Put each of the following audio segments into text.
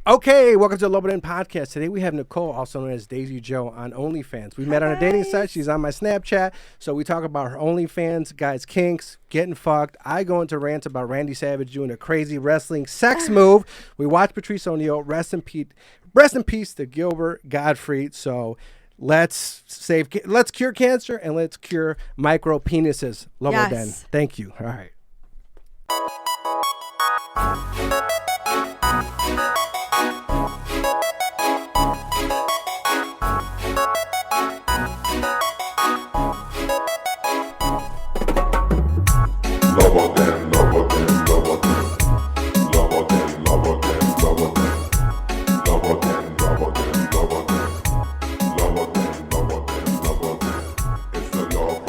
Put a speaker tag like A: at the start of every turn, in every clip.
A: Okay, welcome to the Lobo podcast. Today we have Nicole, also known as Daisy Joe, on OnlyFans. We met on a dating site. She's on my Snapchat. So we talk about her OnlyFans, guys' kinks, getting fucked. I go into rants about Randy Savage doing a crazy wrestling sex move. We watch Patrice O'Neal. Rest in peace to Gilbert Gottfried. So let's cure cancer and let's cure micro penises. Lobo
B: yes.
A: Den. Thank you. All right.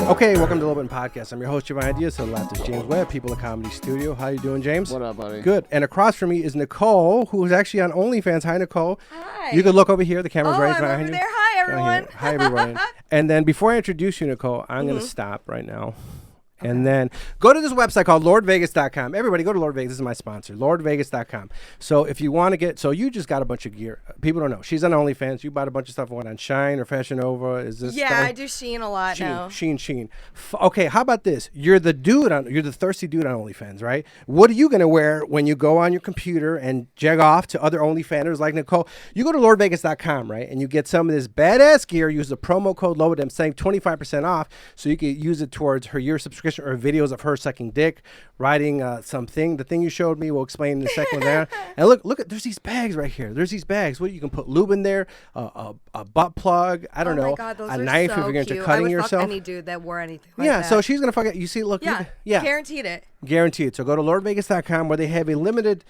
A: Okay, welcome to the Lobo Podcast. I'm your host, Giovanni Ideas. To the left is James Webb, People in Comedy Studio. How you doing, James?
C: What up, buddy?
A: Good. And across from me is Nicole, who is actually on OnlyFans. Hi, Nicole.
B: Hi.
A: You can look over here. The camera's right
B: I'm
A: behind
B: over
A: you.
B: there. Hi, everyone.
A: Hi, everyone. And then before I introduce you, Nicole, I'm going to stop right now. And then go to this website called LordVegas.com. Everybody go to Lord Vegas. This is my sponsor, LordVegas.com. So if you want to get, so you just got a bunch of gear. People don't know. She's on OnlyFans. You bought a bunch of stuff on Shine or Fashion Nova. Is this
B: Yeah,
A: stuff?
B: I do Shein a lot now.
A: Shein. Okay, how about this? You're the thirsty dude on OnlyFans, right? What are you going to wear when you go on your computer and jag off to other OnlyFanners like Nicole? You go to LordVegas.com, right? And you get some of this badass gear. Use the promo code LOBO, save 25% off so you can use it towards her year subscription or videos of her sucking dick, riding something. The thing you showed me, we'll explain in a second there. And look at, there's these bags right here. There's these bags. What you can put lube in there, a butt plug. I don't know.
B: My God, those
A: a
B: are
A: knife
B: so
A: if you're
B: cute.
A: cutting
B: I would
A: yourself.
B: Fuck any dude that wore anything like
A: Yeah,
B: that.
A: so she's gonna fuck it. You see, look,
B: Yeah,
A: yeah,
B: guaranteed it.
A: guaranteed. So go to LordVegas.com where they have a limited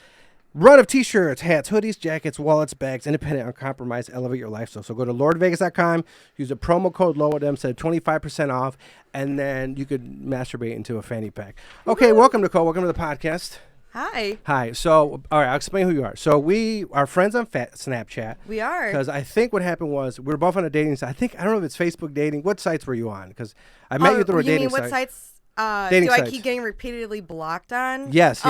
A: run of t-shirts, hats, hoodies, jackets, wallets, bags, independent, uncompromised, elevate your lifestyle. So go to LordVegas.com, use the promo code LOWODEM, save 25% off, and then you could masturbate into a fanny pack. Okay, welcome, Nicole. Welcome to the podcast.
B: Hi.
A: So, all right, I'll explain who you are. So we are friends on Snapchat.
B: We are.
A: Because I think what happened was we were both on a dating site. I don't know if it's Facebook dating. What sites were you on? Because I met you through a dating
B: site.
A: What
B: sites
A: dating
B: do I
A: sites.
B: keep getting repeatedly blocked on?
A: Yes.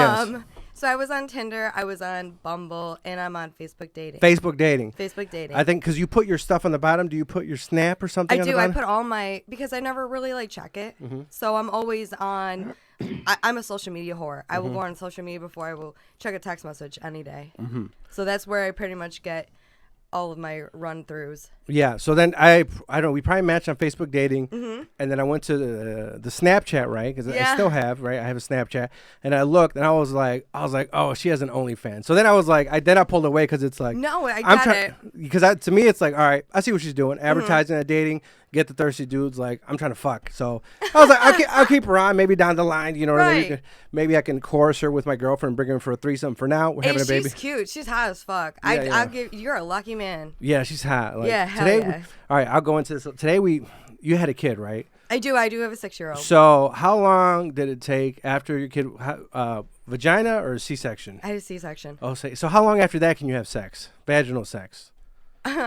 B: So I was on Tinder, I was on Bumble, and I'm on Facebook dating.
A: Facebook dating.
B: I
A: think because you put your stuff on the bottom. Do you put your Snap or something on the bottom?
B: I put all my, because I never really check it. Mm-hmm. So I'm always on, I'm a social media whore. I will go on social media before I will check a text message any day. Mm-hmm. So that's where I pretty much get all of my run-throughs.
A: Yeah, so then I don't know, we probably matched on Facebook dating, and then I went to the Snapchat, right? Because I still have, right? I have a Snapchat, and I looked, and I was like, oh, she has an OnlyFans. So then I was like, I pulled away because it's like,
B: no, I get it.
A: Because to me, it's like, all right, I see what she's doing, advertising and dating, get the thirsty dudes, like, I'm trying to fuck. So I was like, I'll keep her on, maybe down the line, you know what I mean? Maybe I can coerce her with my girlfriend, bring her for a threesome. For now, we're having a baby.
B: She's cute. She's hot as fuck.
A: Yeah,
B: I'll give, you're a lucky man.
A: Yeah, she's hot. Like,
B: yeah, hell
A: today,
B: yeah.
A: All right, I'll go into this. Today you had a kid, right?
B: I do have a 6-year-old.
A: So how long did it take after your kid, vagina or C-section?
B: I had a C-section.
A: Oh, so how long after that can you have sex? Vaginal sex?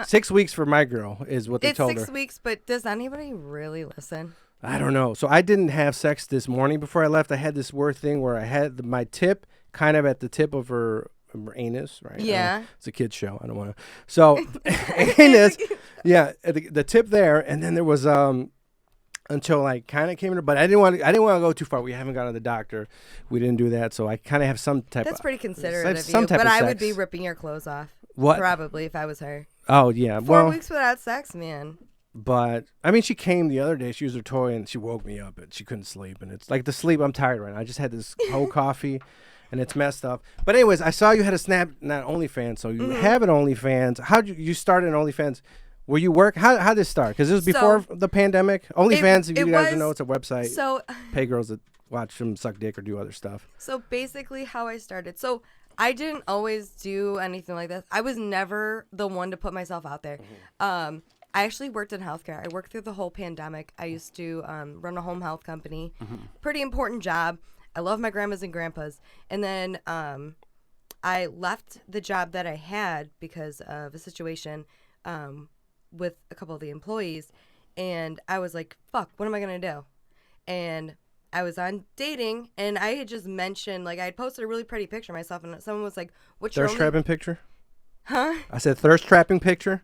A: 6 weeks for my girl is what they told her.
B: It's 6 weeks, but does anybody really listen?
A: I don't know. So I didn't have sex this morning before I left. I had this weird thing where I had my tip kind of at the tip of her anus, right?
B: Yeah.
A: It's a kid's show. I don't want to. So anus, yeah, the tip there, and then there was until like kind of came in, but I didn't want to go too far. We haven't gone to the doctor. We didn't do that, so I kind of have some type.
B: That's pretty considerate of
A: some
B: you.
A: type
B: But
A: of
B: I
A: sex.
B: would be ripping your clothes off.
A: What?
B: Probably if I was her.
A: Oh yeah.
B: 4 weeks without sex, man.
A: But I mean, she came the other day. She used her toy and she woke me up and she couldn't sleep. And it's like the sleep. I'm tired right now. I just had this whole coffee, and it's messed up. But anyways, I saw you had a Snap, not OnlyFans. So you have an OnlyFans. How'd you started an OnlyFans? Were you work? How did this start? Because this was before the pandemic. OnlyFans, if you guys don't know, it's a website.
B: So
A: pay girls that watch them suck dick or do other stuff.
B: So basically, how I started. So I didn't always do anything like this. I was never the one to put myself out there. I actually worked in healthcare. I worked through the whole pandemic. I used to run a home health company. Pretty important job. I love my grandmas and grandpas. And then I left the job that I had because of a situation with a couple of the employees. And I was like, fuck, what am I going to do? And I was on dating, and I had just mentioned, like, I had posted a really pretty picture of myself, and someone was like, what's your
A: Thirst trapping picture?
B: Huh?
A: I said thirst trapping picture.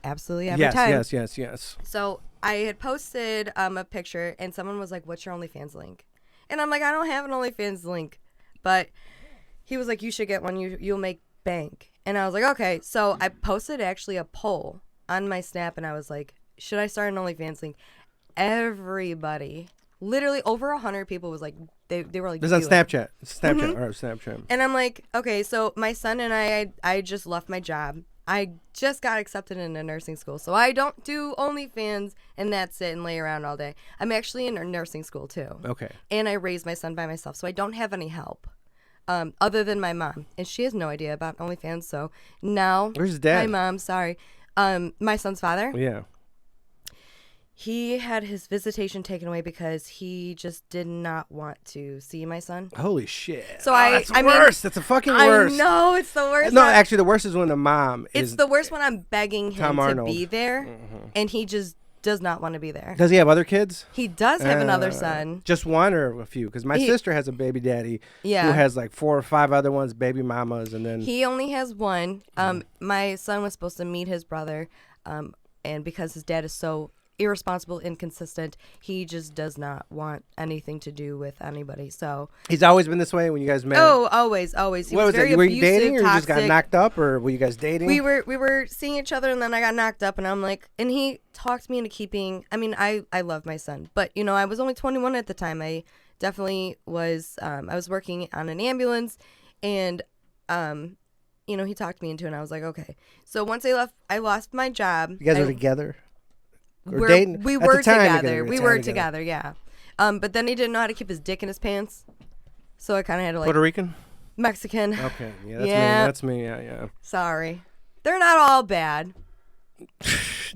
B: Absolutely every time.
A: Yes.
B: So I had posted a picture, and someone was like, "What's your OnlyFans link?" And I'm like, "I don't have an OnlyFans link," but he was like, "You should get one. You'll make bank." And I was like, "Okay." So I posted actually a poll on my Snap, and I was like, "Should I start an OnlyFans link?" Everybody, literally over 100 people, was like, they were like,
A: This is on
B: "Do it."
A: Snapchat. Snapchat. All right, Snapchat.
B: And I'm like, okay, so my son and I just left my job. I just got accepted into nursing school, so I don't do OnlyFans and that's it and lay around all day. I'm actually in nursing school too.
A: Okay.
B: And I raised my son by myself, so I don't have any help other than my mom, and she has no idea about OnlyFans. So now,
A: Where's his dad?
B: my mom, sorry, my son's father.
A: Yeah.
B: He had his visitation taken away because he just did not want to see my son.
A: Holy shit.
B: So
A: that's
B: I
A: worse. That's a fucking worst.
B: I know, it's the worst.
A: No, actually, the worst is when the mom is.
B: It's the worst when I'm begging him
A: Tom
B: to
A: Arnold.
B: be there, and he just does not want to be there.
A: Does he have other kids?
B: He does have another son.
A: Just one or a few? Because my sister has a baby daddy who has like 4 or 5 other ones, baby mamas, and then.
B: He only has one. My son was supposed to meet his brother, and because his dad is so irresponsible, inconsistent, he just does not want anything to do with anybody. So
A: He's always been this way when you guys met?
B: Oh, always. He
A: what was
B: very
A: it? Were
B: abusive,
A: you dating or you just got
B: toxic.
A: knocked up or were you guys dating?
B: We were seeing each other, and then I got knocked up, and I'm like, and he talked me into keeping. I mean, I love my son, but I was only 21 at the time. I definitely was. I was working on an ambulance, and he talked me into it, and I was like, okay. So once I lost my job.
A: You guys were together? Or dating?
B: We
A: At the
B: were
A: time
B: together. We were together, yeah. But then he didn't know how to keep his dick in his pants, so I kind of had to
A: Puerto Rican?
B: Mexican.
A: Okay, yeah, that's me. Yeah.
B: Sorry, they're not all bad.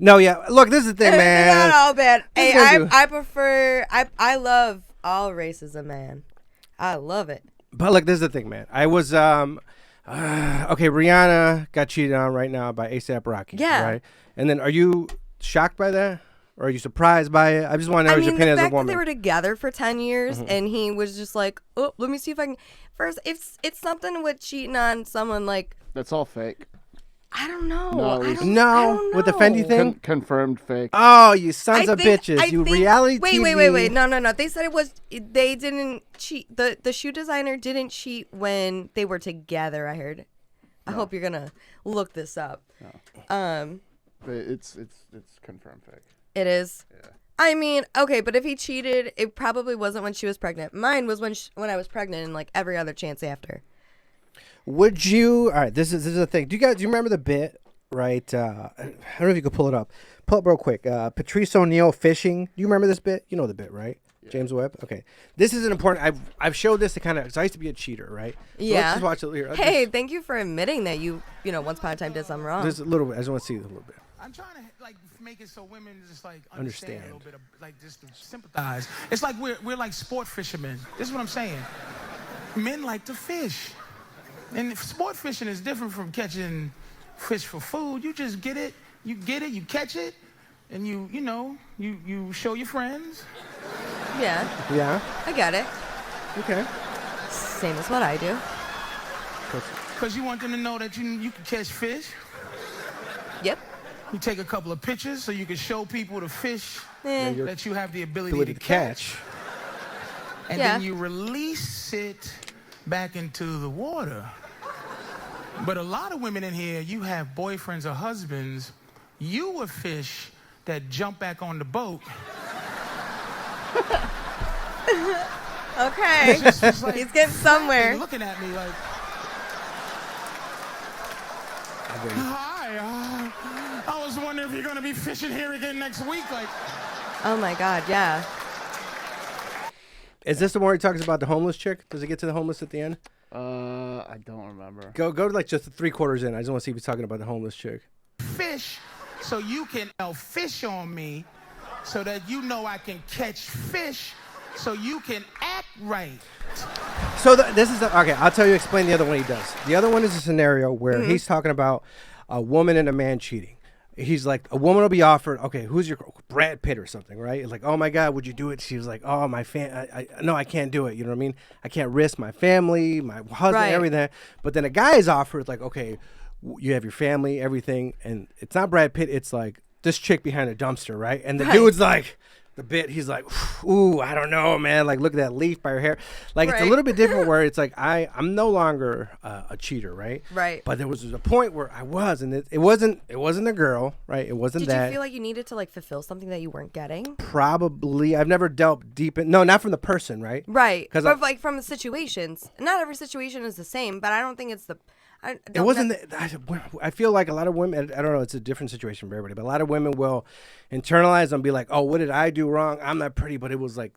A: No, yeah. Look, this is the thing, man.
B: They're not all bad.
A: This
B: Hey,
A: is gonna
B: I prefer. I love all races of man. I love it.
A: But look, this is the thing, man. I was okay. Rihanna got cheated on right now by A$AP Rocky.
B: Yeah.
A: Right. And then, are you shocked by that, or are you surprised by it? I just want to know your opinion
B: the
A: as a
B: fact that
A: woman.
B: they were together for 10 years, and he was just like, "Oh, let me see if I can." First, it's something with cheating on someone. Like,
C: That's all fake.
B: I don't know.
C: No,
B: I
C: it's-
B: don't
A: No, with the
B: know.
A: Fendi thing.
C: Confirmed fake.
A: Oh, you sons
B: I
A: of
B: think-
A: bitches!
B: I
A: You
B: think-
A: reality
B: Wait,
A: TV.
B: No. They said they didn't cheat. The shoe designer didn't cheat when they were together. I heard. I hope you're gonna look this up.
C: But it's confirmed fake.
B: It is.
C: Yeah.
B: I mean, okay, but if he cheated, it probably wasn't when she was pregnant. Mine was when I was pregnant, and like every other chance after.
A: Would you? All right, this is the thing. Do you remember the bit? Right. I don't know if you could pull it up. Pull it up real quick. Patrice O'Neal fishing. Do you remember this bit? You know the bit, right? Yeah. James Webb. Okay. This is an important. I've showed this to kind of. Because I used to be a cheater, right? So
B: Yeah.
A: Let's just watch it here.
B: Hey, thank you for admitting that you once upon a time did something wrong.
A: There's a little bit. I just want to see it a little bit.
D: I'm trying to make it so women just understand
A: Understand.
D: a little bit of just to sympathize. It's like we're like sport fishermen. This is what I'm saying. Men like to fish, and sport fishing is different from catching fish for food. You just get it, you catch it, and you show your friends.
B: Yeah,
A: Yeah.
B: I get it.
A: Okay.
B: Same as what I do.
D: Because you want them to know that you can catch fish.
B: Yep.
D: You take a couple of pictures so you can show people the fish
B: Eh.
D: that you have the ability to catch. And
B: Yeah.
D: then you release it back into the water. But a lot of women in here, you have boyfriends or husbands, you a fish that jump back on the boat.
B: Okay.
D: It's like,
B: He's getting somewhere.
D: looking at me like, hi, I was wondering if you're going to be fishing here again next week. Like,
B: Oh my God, yeah.
A: Is this the one where he talks about the homeless chick? Does it get to the homeless at the end?
C: I don't remember.
A: Go to like just 3/4 in. I just want to see if he's talking about the homeless chick.
D: fish so you can fish on me so that you know I can catch fish so you can act right.
A: So this is okay. I'll tell you. Explain the other one he does. The other one is a scenario where he's talking about a woman and a man cheating. He's like, a woman will be offered, okay, who's your Brad Pitt or something, right? It's like, oh my God, would you do it? She was like, oh my no, I can't do it. You know what I mean? I can't risk my family, my husband,
B: Right.
A: everything. But then a guy is offered, like, okay, you have your family, everything, and it's not Brad Pitt. It's like this chick behind a dumpster, right? And the
B: Right.
A: dude's like, he's like, ooh, I don't know, man. Like, look at that leaf by her hair. Like, it's a
B: Right.
A: little bit different where it's like, I'm no longer a cheater, right?
B: Right.
A: But there was a point where I was, and it wasn't a girl, right? It wasn't
B: Did
A: that.
B: you feel like you needed to like fulfill something that you weren't getting?
A: Probably. I've never delved deep in. No, not from the person, right?
B: Right.
A: 'Cause
B: But like from the situations. Not every situation is the same, but I don't think it's the.
A: It wasn't. I feel like a lot of women. I don't know. It's a different situation for everybody, but a lot of women will internalize and be like, "Oh, what did I do wrong? I'm not pretty." But it was like,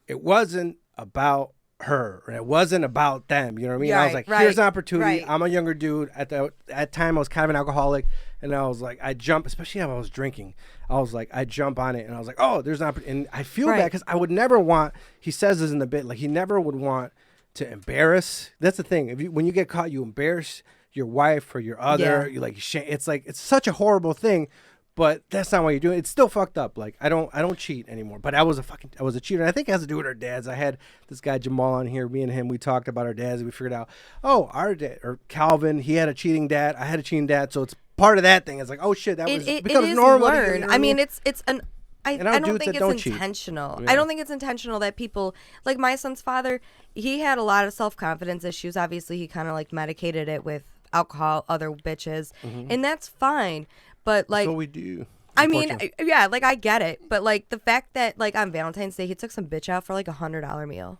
A: it wasn't about her. It wasn't about them. You know what I mean? I was like, "Here's an opportunity."
B: Right.
A: I'm a younger dude. At that time, I was kind of an alcoholic, and I was like, I jump, especially if I was drinking. I was like, I jump on it, and I was like, "Oh, there's an opportunity." And I feel bad because I would never want. He says this in the bit, like he never would want to embarrass. That's the thing. When you get caught, you embarrass your wife or your other. You like it's like it's such a horrible thing, but that's not what you're doing. It's still fucked up. Like I don't cheat anymore. But I was a cheater. And I think it has to do with our dads. I had this guy Jamal on here. Me and him, we talked about our dads. And we figured out, our dad or Calvin, he had a cheating dad. I had a cheating dad. So it's part of that thing. It's like, oh shit, that was becomes
B: it is
A: normal.
B: learned.
A: You know what
B: I mean, it's an. I don't
A: dudes
B: think
A: that don't
B: it's
A: cheat.
B: intentional.
A: Yeah.
B: I don't think it's intentional that people like my son's father. He had a lot of self-confidence issues. Obviously, he kind of like medicated it with alcohol, other bitches, and that's fine. But like,
A: that's what we do.
B: I mean, yeah, like I get it, but like the fact that like on Valentine's Day he took some bitch out for like $100 meal.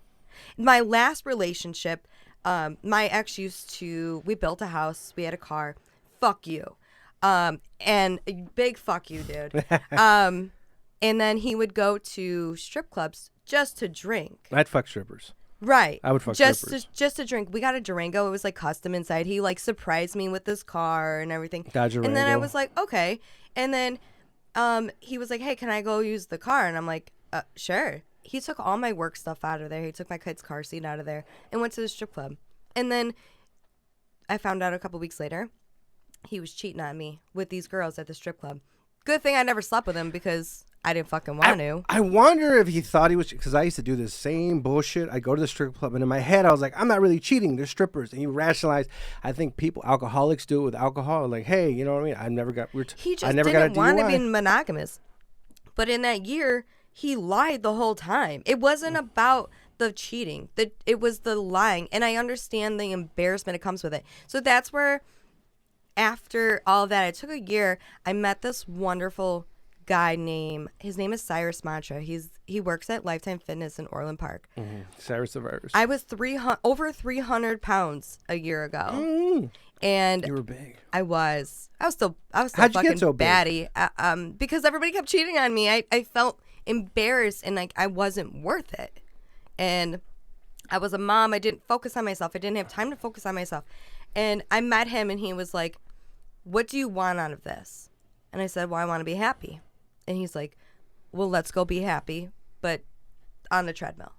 B: My last relationship, my ex we built a house, we had a car. Fuck you, and big fuck you, dude. And then he would go to strip clubs just to drink.
A: I'd fuck strippers.
B: Right.
A: I would fuck
B: just
A: strippers.
B: just to drink. We got a Durango. It was like custom inside. He like surprised me with this car and everything.
A: Dodge
B: And then I
A: Durango.
B: was like, okay. And then he was like, hey, can I go use the car? And I'm like, sure. He took all my work stuff out of there. He took my kid's car seat out of there and went to the strip club. And then I found out a couple weeks later he was cheating on me with these girls at the strip club. Good thing I never slept with him because I didn't fucking want to.
A: I wonder if he thought he was, because I used to do the same bullshit. I go to the strip club, and in my head, I was like, I'm not really cheating. They're strippers. And you rationalize. I think alcoholics do it with alcohol. Like, hey, you know what I mean? I never got.
B: He just
A: I never got a
B: didn't want to
A: DUI.
B: be monogamous. But in that year, he lied the whole time. It wasn't about the cheating. It was the lying. And I understand the embarrassment that comes with it. So that's where, after all of that, it took a year. I met this wonderful guy his name is Cyrus Mantra. He works at Lifetime Fitness in Orland Park.
A: Cyrus the Virus.
B: I was over 300 pounds a year ago. And
A: You were big.
B: I was still
A: How'd you
B: fucking
A: get so big?
B: baddie. Because everybody kept cheating on me. I felt embarrassed and like I wasn't worth it. And I was a mom. I didn't focus on myself. I didn't have time to focus on myself. And I met him and he was like, what do you want out of this? And I said, well, I want to be happy. And he's like, well, let's go be happy, but on the treadmill.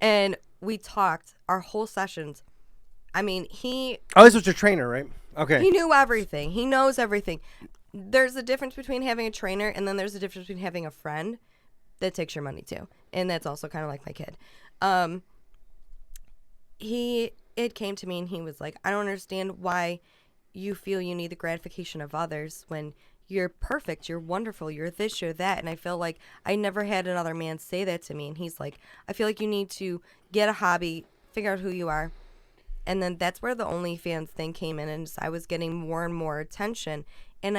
B: And we talked our whole sessions. I mean,
A: Oh, this was your trainer, right? Okay.
B: he knew everything. He knows everything. There's a difference between having a trainer and then there's a difference between having a friend that takes your money too. And that's also kind of like my kid. It came to me and he was like, I don't understand why you feel you need the gratification of others when you're perfect, you're wonderful, you're this, you're that. And I feel like I never had another man say that to me. And he's like, I feel like you need to get a hobby, figure out who you are. And then that's where the OnlyFans thing came in, and I was getting more and more attention. And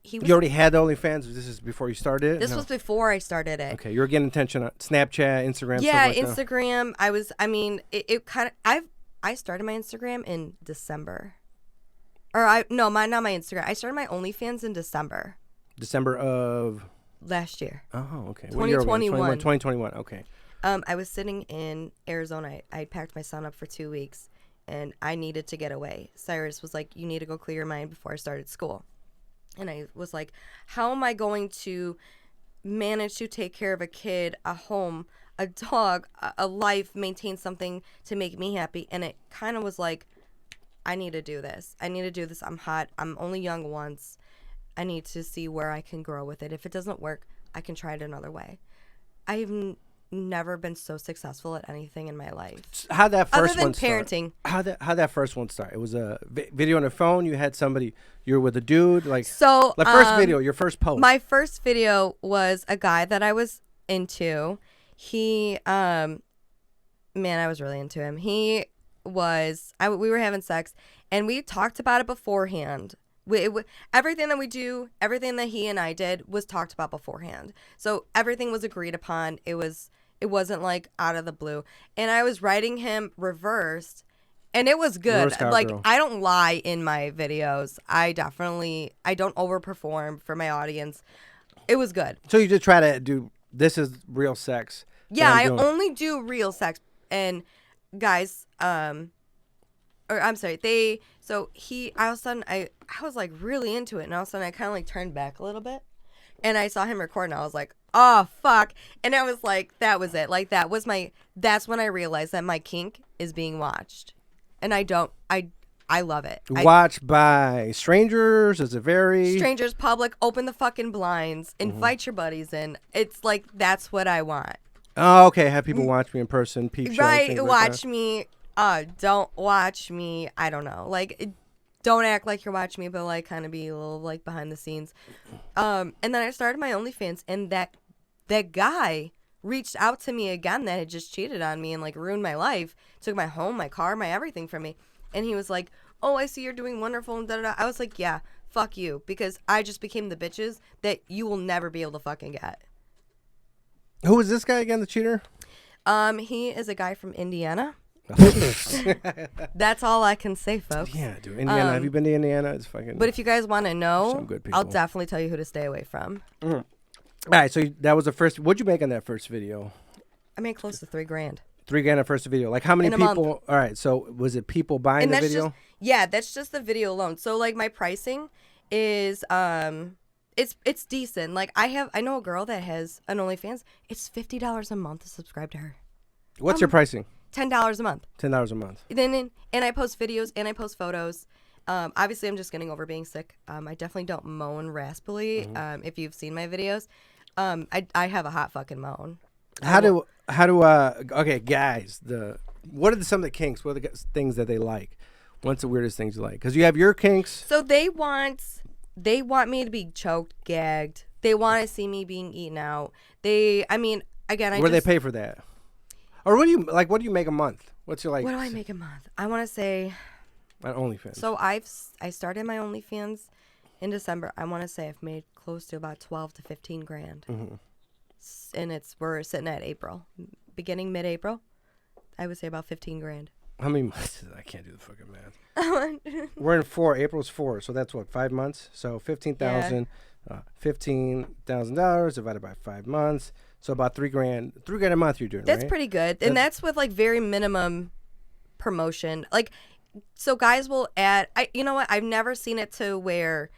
A: You already had the OnlyFans? This is before you started it?
B: This
A: No.
B: was before I started it.
A: Okay, you were getting attention on Snapchat, Instagram,
B: Yeah,
A: stuff like that.
B: Instagram. It kind of. I started my Instagram in December. Not my Instagram. I started my OnlyFans in December
A: December of
B: last year.
A: Oh, okay. What year are we in?
B: 2021.
A: 2021. Okay.
B: I was sitting in Arizona. I packed my son up for 2 weeks, and I needed to get away. Cyrus was like, you need to go clear your mind before I started school. And I was like, how am I going to manage to take care of a kid, a home, a dog, a life, maintain something to make me happy? And it kind of was like, I need to do this. I'm hot. I'm only young once. I need to see where I can grow with it. If it doesn't work, I can try it another way. I've never been so successful at anything in my life.
A: How'd that
B: Other
A: first
B: than
A: one start?
B: parenting.
A: How'd that first one start? It was a video on the phone. You had somebody. You were with a dude. Like
B: So
A: the first video, your first post.
B: My first video was a guy that I was into. He, man, I was really into him. We were having sex, and we talked about it beforehand. Everything that we do, everything that he and I did was talked about beforehand. So everything was agreed upon. It wasn't like out of the blue. And I was writing him reversed, and it was good.
A: Reverse
B: Like,
A: cowgirl.
B: I don't lie in my videos. I don't overperform for my audience. It was good.
A: So you just try to do. This is real sex.
B: Yeah,
A: that
B: I
A: I'm doing.
B: only do real sex. And guys, I was like really into it, and all of a sudden I kind of like turned back a little bit, and I saw him record, and I was like, oh fuck. And I was like, that was it. Like that's when I realized that my kink is being watched. And I love it.
A: Watched by strangers? Is it very
B: Strangers, public, open the fucking blinds, invite your buddies in. It's like, that's what I want.
A: Oh, okay. Have people watch me in person, peep shows,
B: Right,
A: things like
B: watch
A: that.
B: me. Don't watch me. I don't know. Like, don't act like you're watching me, but like kind of be a little like behind the scenes. And then I started my OnlyFans, and that guy reached out to me again that had just cheated on me and like ruined my life, took my home, my car, my everything from me. And he was like, oh, I see you're doing wonderful and da-da-da. I was like, yeah, fuck you, because I just became the bitches that you will never be able to fucking get.
A: Who is this guy again, the cheater?
B: He is a guy from Indiana. That's all I can say, folks.
A: Yeah, dude. Indiana. Have you been to Indiana? It's fucking.
B: But if you guys want to know,
A: Some good people.
B: I'll definitely tell you who to stay away from.
A: All right, so that was the first. What'd you make on that first video?
B: I made close to $3,000.
A: $3,000 on the first video. Like how many
B: In a
A: people?
B: month.
A: All right, so was it people buying
B: And
A: the
B: that's
A: video?
B: that's just the video alone. So like my pricing is it's decent. Like I know a girl that has an OnlyFans. It's $50 a month to subscribe to her.
A: What's your pricing?
B: $10 a month.
A: $10 a month.
B: And I post videos and I post photos. Obviously, I'm just getting over being sick. I definitely don't moan raspily. If you've seen my videos, I have a hot fucking moan.
A: How do okay, guys, what are some of the kinks? What are the things that they like? What's the weirdest things you like? Because you have your kinks.
B: So they want me to be choked, gagged. They want to see me being eaten out. Where
A: do they pay for that? Or what do you make a month? What's your like?
B: What do I make a month? I want to say.
A: On OnlyFans.
B: So I started my OnlyFans in December. I want to say I've made close to about 12 to 15 grand.
A: Mm-hmm.
B: And we're sitting at April, beginning mid-April. I would say about 15 grand.
A: How many months? I can't do the fucking math. We're in 4. April's 4, so that's what, 5 months. So $15,000 divided by 5 months. So about $3,000. $3,000 a month you're doing.
B: That's
A: right?
B: pretty good, and that's with like very minimum promotion. Like, so guys will add. You know what? I've never seen it to where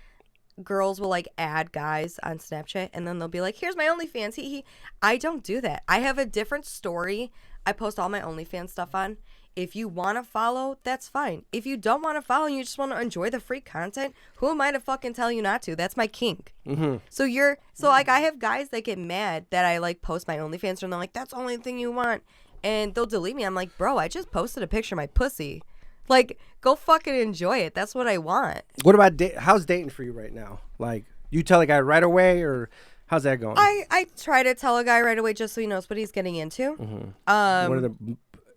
B: girls will like add guys on Snapchat and then they'll be like, here's my OnlyFans. I don't do that. I have a different story. I post all my OnlyFans stuff on. If you want to follow, that's fine. If you don't want to follow and you just want to enjoy the free content, who am I to fucking tell you not to? That's my kink.
A: Mm-hmm.
B: So like I have guys that get mad that I like post my OnlyFans and they're like, that's the only thing you want. And they'll delete me. I'm like, bro, I just posted a picture of my pussy. Like, go fucking enjoy it. That's what I want.
A: What about how's dating for you right now? Like, you tell a guy right away, or how's that going?
B: I try to tell a guy right away just so he knows what he's getting into.
A: Mm-hmm. What are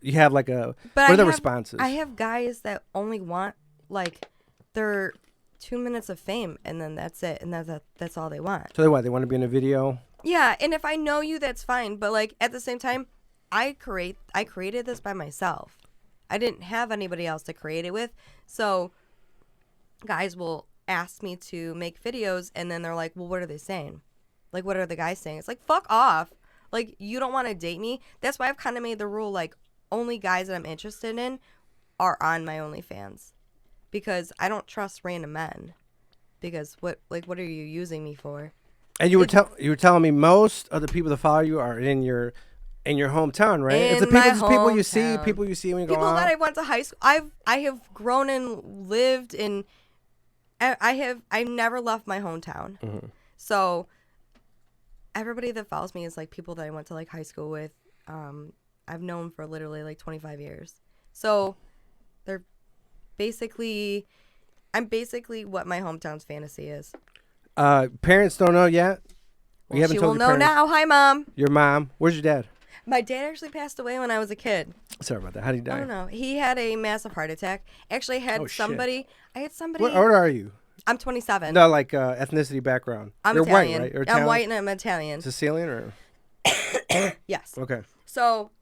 A: you have like a?
B: But
A: what are the responses?
B: I have guys that only want like their 2 minutes of fame, and then that's it, and that's all they want.
A: So they want to be in a video?
B: Yeah, and if I know you, that's fine. But like at the same time, I created this by myself. I didn't have anybody else to create it with. So guys will ask me to make videos and then they're like, well, what are they saying? Like, what are the guys saying? It's like, fuck off. Like, you don't want to date me. That's why I've kind of made the rule, like, only guys that I'm interested in are on my OnlyFans. Because I don't trust random men. Because what are you using me for?
A: And you were telling me most of the people that follow you are in your hometown, right? It's the people you see when you go out.
B: People that I went to high school. I have grown and lived in. I've never left my hometown.
A: Mm-hmm.
B: So everybody that follows me is like people that I went to like high school with, I've known for literally like 25 years. So they're basically, I'm basically what my hometown's fantasy is.
A: Parents don't know yet?
B: Well, she will know now. Hi, Mom.
A: Your mom. Where's your dad?
B: My dad actually passed away when I was a kid.
A: Sorry about that. How did he die?
B: I don't know. He had a massive heart attack. Actually, I had somebody.
A: What order are you?
B: I'm 27.
A: No, like ethnicity background.
B: I'm
A: You're
B: Italian.
A: white, right? You're
B: I'm white and I'm Italian.
A: Sicilian or?
B: Yes.
A: Okay.
B: So,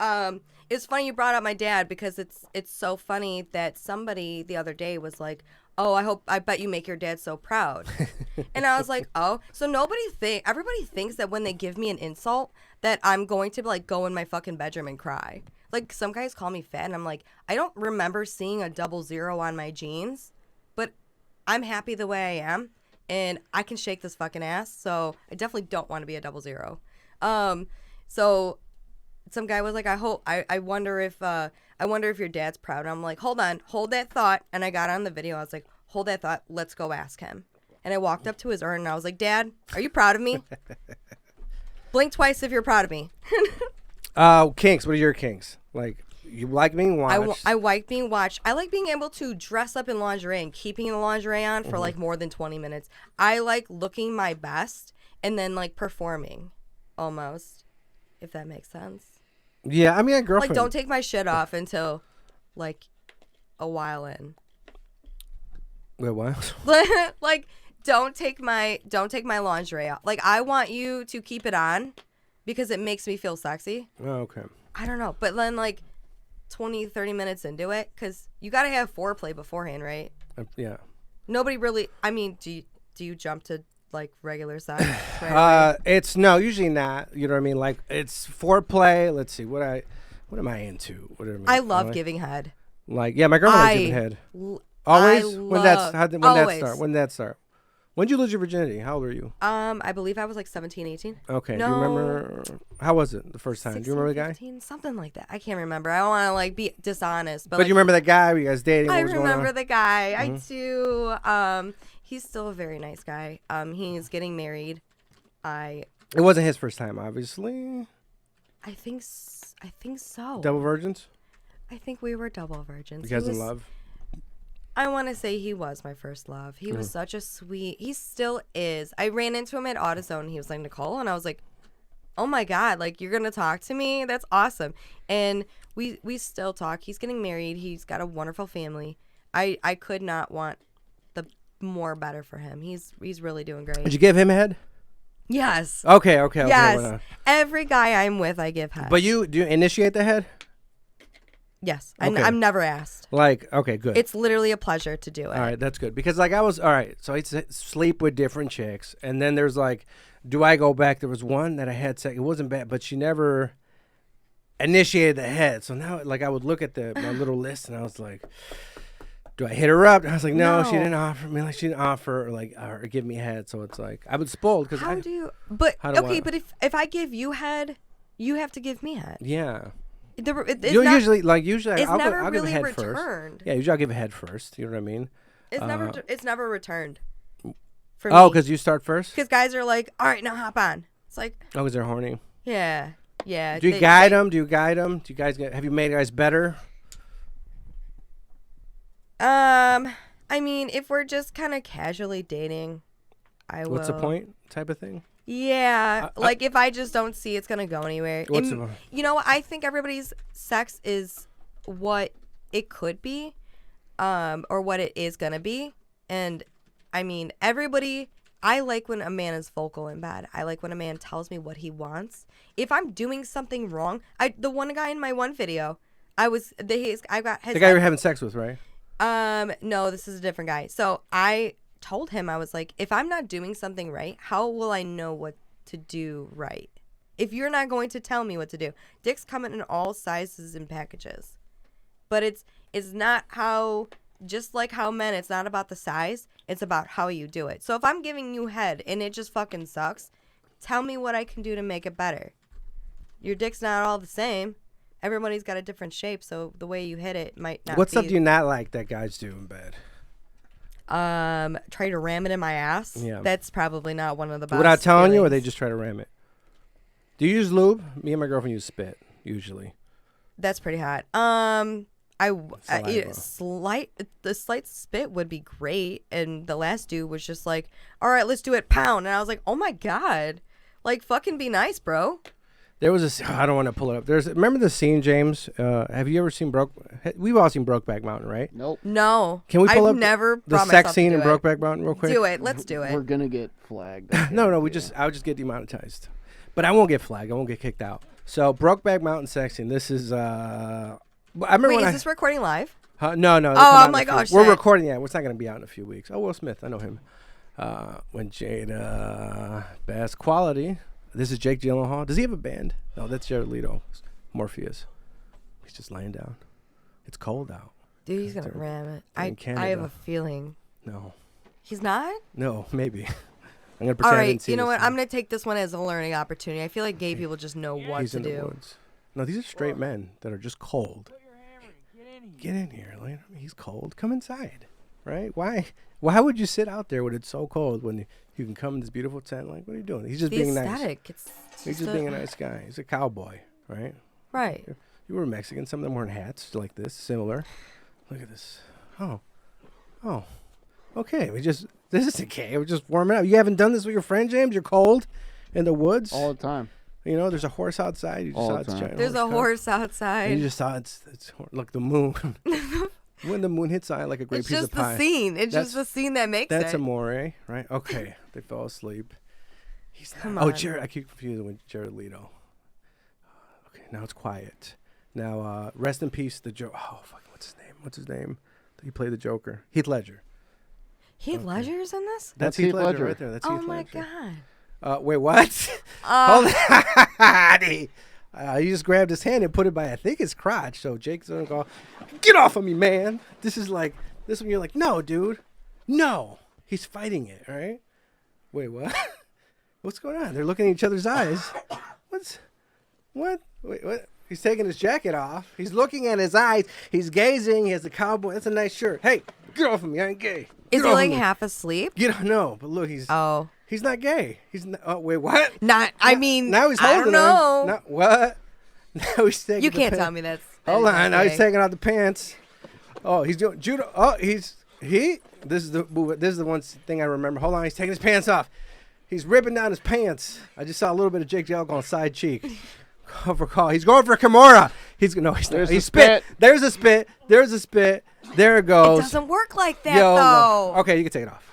B: it's funny you brought up my dad because it's so funny that somebody the other day was like, "Oh, I bet you make your dad so proud." And I was like, "Oh." So everybody thinks that when they give me an insult that I'm going to like go in my fucking bedroom and cry. Like some guys call me fat and I'm like, I don't remember seeing a 00 on my jeans, but I'm happy the way I am and I can shake this fucking ass. So I definitely don't want to be a 00. So some guy was like, I wonder if your dad's proud. And I'm like, hold on, hold that thought. And I got on the video. I was like, hold that thought. Let's go ask him. And I walked up to his urn and I was like, Dad, are you proud of me? Blink twice if you're proud of me.
A: Kinks. What are your kinks? Like, you like being watched?
B: I like being watched. I like being able to dress up in lingerie and keeping the lingerie on for like more than 20 minutes. I like looking my best and then like performing almost, if that makes sense.
A: Yeah, I mean, a girlfriend.
B: Like, don't take my shit off until like a while in.
A: Wait, what?
B: Like, don't take my lingerie off. Like, I want you to keep it on because it makes me feel sexy.
A: Oh, okay.
B: I don't know, but then like 20, 30 minutes into it, because you got to have foreplay beforehand, right?
A: Yeah.
B: Nobody really, I mean, do you jump to like regular sex? Right
A: it's no, usually not. You know what I mean? Like, it's foreplay. Let's see, what am I into? What am
B: I love giving head.
A: Like, yeah, my girlfriend likes giving head. Always? When did that start? When did you lose your virginity? How old were you?
B: I believe I was like 17, 18.
A: Okay.
B: No.
A: Do you remember, how was it the first time?
B: 16,
A: do you remember the guy?
B: 15, something like that. I can't remember. I don't want to like be dishonest. But
A: like, you remember that guy? Were you guys dating?
B: I remember the guy. I do. He's still a very nice guy. He's getting married. It
A: wasn't his first time, obviously.
B: I think so.
A: Double virgins?
B: I think we were double virgins.
A: You guys in love?
B: I want to say he was my first love. He was such a sweet. He still is. I ran into him at AutoZone. And he was like, Nicole, and I was like, oh my God, like, you're gonna talk to me? That's awesome. And we still talk. He's getting married. He's got a wonderful family. I could not want the more better for him. He's really doing great.
A: Did you give him a head?
B: Yes.
A: Okay.
B: Yes. Every guy I'm with, I give head.
A: But do you initiate the head?
B: Yes.
A: Okay.
B: I'm never asked.
A: Like, okay, good.
B: It's literally a pleasure to do it.
A: All right, that's good. Because, like, all right, so I sleep with different chicks. And then there's, like, do I go back? There was one that I had sex. It wasn't bad, but she never initiated the head. So now, like, I would look at my little list, and I was like, do I hit her up? And I was like, no, she didn't offer me. Like, she didn't offer or give me head. So it's like, I was spoiled. Cause
B: But if I give you head, you have to give me head.
A: Yeah.
B: Usually
A: I'll
B: really
A: give head
B: returned.
A: First. Yeah, usually I'll give a head first. You know what I mean?
B: It's never returned. For
A: me.
B: Because
A: you start first?
B: Because guys are like, all right, now hop on. It's like,
A: oh, because they're horny.
B: Yeah.
A: Do you guide them? Do you guys have you made guys better?
B: I mean, if we're just kind of casually dating, I will.
A: What's the point? Type of thing.
B: Yeah, like if I just don't see it's gonna go anywhere. You know, I think everybody's sex is what it could be, or what it is gonna be. And I mean, I like when a man is vocal in bed. I like when a man tells me what he wants. If I'm doing something wrong, the one guy in my one video, I got the
A: guy you're having sex with, right?
B: No, this is a different guy. So I told him, I was like, if I'm not doing something right, how will I know what to do right? If you're not going to tell me what to do. Dicks come in all sizes and packages. But it's not how, just like how men, it's not about the size, it's about how you do it. So if I'm giving you head and it just fucking sucks, tell me what I can do to make it better. Your dick's not all the same. Everybody's got a different shape, so the way you hit it might not
A: What stuff do you not like that guys do in bed?
B: Try to ram it in my ass. Yeah. That's probably not one of the best.
A: Without telling you, or they just try to ram it? Do you use lube? Me and my girlfriend use spit. usually.
B: That's pretty hot. The slight spit would be great. And the last dude was just like, all right, let's do it pound. And I was like, oh my God, like fucking be nice, bro.
A: There was I don't want to pull it up. Remember the scene, James? Have you ever seen We've all seen Brokeback Mountain, right?
C: Nope.
B: No.
A: Can we pull
B: I've
A: up
B: never
A: the
B: brought
A: sex
B: myself
A: scene
B: to
A: in
B: do it.
A: Brokeback Mountain real quick?
B: Do it. Let's do it.
C: We're gonna get flagged.
A: No, I would just get demonetized. But I won't get flagged. I won't get kicked out. So Brokeback Mountain sex scene. This is I remember
B: Wait,
A: when
B: is this recording live?
A: No.
B: Oh, I'm like, oh,
A: We're
B: shit.
A: recording it. It's not going to be out in a few weeks. Oh, Will Smith. I know him. When Jada, best quality. This is Jake Gyllenhaal. Does he have a band? No, that's Jared Leto. Morpheus. He's just laying down. It's cold out.
B: Dude, he's gonna ram it. I have
A: Canada.
B: a feeling.
A: No.
B: He's not?
A: No, maybe. I'm going to
B: All
A: pretend I
B: right,
A: didn't see
B: you know
A: this
B: what?
A: thing.
B: I'm gonna take this one as a learning opportunity. I feel like gay people just know what
A: He's
B: to
A: in the
B: do.
A: woods. No, these are straight men that are just cold. Get in here. He's cold. Come inside. Right? Why would you sit out there when it's so cold when you can come in this beautiful tent? Like, what are you doing? He's just
B: The
A: being
B: aesthetic.
A: nice. He's just being a nice guy. He's a cowboy, right?
B: Right.
A: You were Mexican. Some of them wearing hats like this, similar. Look at this. Oh. Okay. This isn't gay. We're just warming up. You haven't done this with your friend, James? You're cold in the woods?
C: all the time.
A: You know, there's a horse outside. You just
C: All
A: saw
C: the
A: its
C: time.
A: giant
B: There's a
A: cock.
B: horse
A: And
B: outside.
A: you just saw it's look, the moon. When the moon hits on like a great
B: It's
A: piece
B: just
A: of pie.
B: the scene. It's just the scene that makes
A: That's
B: it.
A: amore, right? Okay. They fell asleep.
B: Come
A: Oh,
B: on.
A: Jared. I keep confusing with Jared Leto. Okay, now it's quiet. Now, rest in peace, the Joker. Oh, fuck. What's his name? He played the Joker. Heath Ledger.
B: Heath Ledger's in this?
A: That's
C: Heath
A: Heath Ledger
C: Ledger.
A: right there. That's
B: Oh
A: Heath
B: my
A: Ledger.
B: God.
A: Wait, what? Hold on. He just grabbed his hand and put it by, I think, his crotch. So Jake's gonna go, get off of me, man. This one you're like, no, dude. No. He's fighting it, all right? Wait, what? What's going on? They're looking at each other's eyes. What? Wait, what? He's taking his jacket off. He's looking at his eyes. He's gazing. He has a cowboy. That's a nice shirt. Hey, get off of me. I ain't gay.
B: Is
A: Get
B: he
A: off
B: like
A: of me.
B: half asleep?
A: No, but look, he's not gay. He's not, oh, wait, what?
B: Not. I mean,
A: Now he's
B: I
A: holding
B: don't know.
A: him. What? Now he's taking
B: You
A: the
B: can't
A: pants.
B: tell me that's.
A: Hold on. Now he's
B: taking.
A: taking out the pants. Oh, he's doing judo. Oh, This is the one thing I remember. Hold on. He's taking his pants off. He's ripping down his pants. I just saw a little bit of Jake Gyllenhaal on side cheek. For call. He's going for Kimura. He's not.
C: There's
A: He
C: the
A: spit.
C: spit.
A: There's a spit. There's a spit. There it
B: It
A: goes.
B: doesn't work like that
A: Yo,
B: though.
A: okay, you can take it off.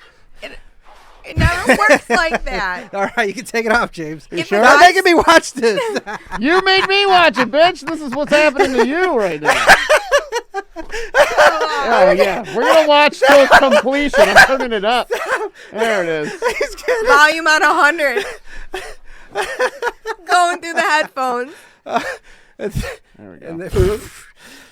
B: It never works like that.
A: All right, you can take it off, James.
B: If
A: You're
B: it
A: not
B: does-
A: making me watch this.
C: You made me watch it, bitch. This is what's happening to you right now. Oh yeah, we're gonna watch till completion. I'm turning it up. There it is.
A: He's getting
B: Volume on 100. Going through the headphones.
C: There we go.
A: and then-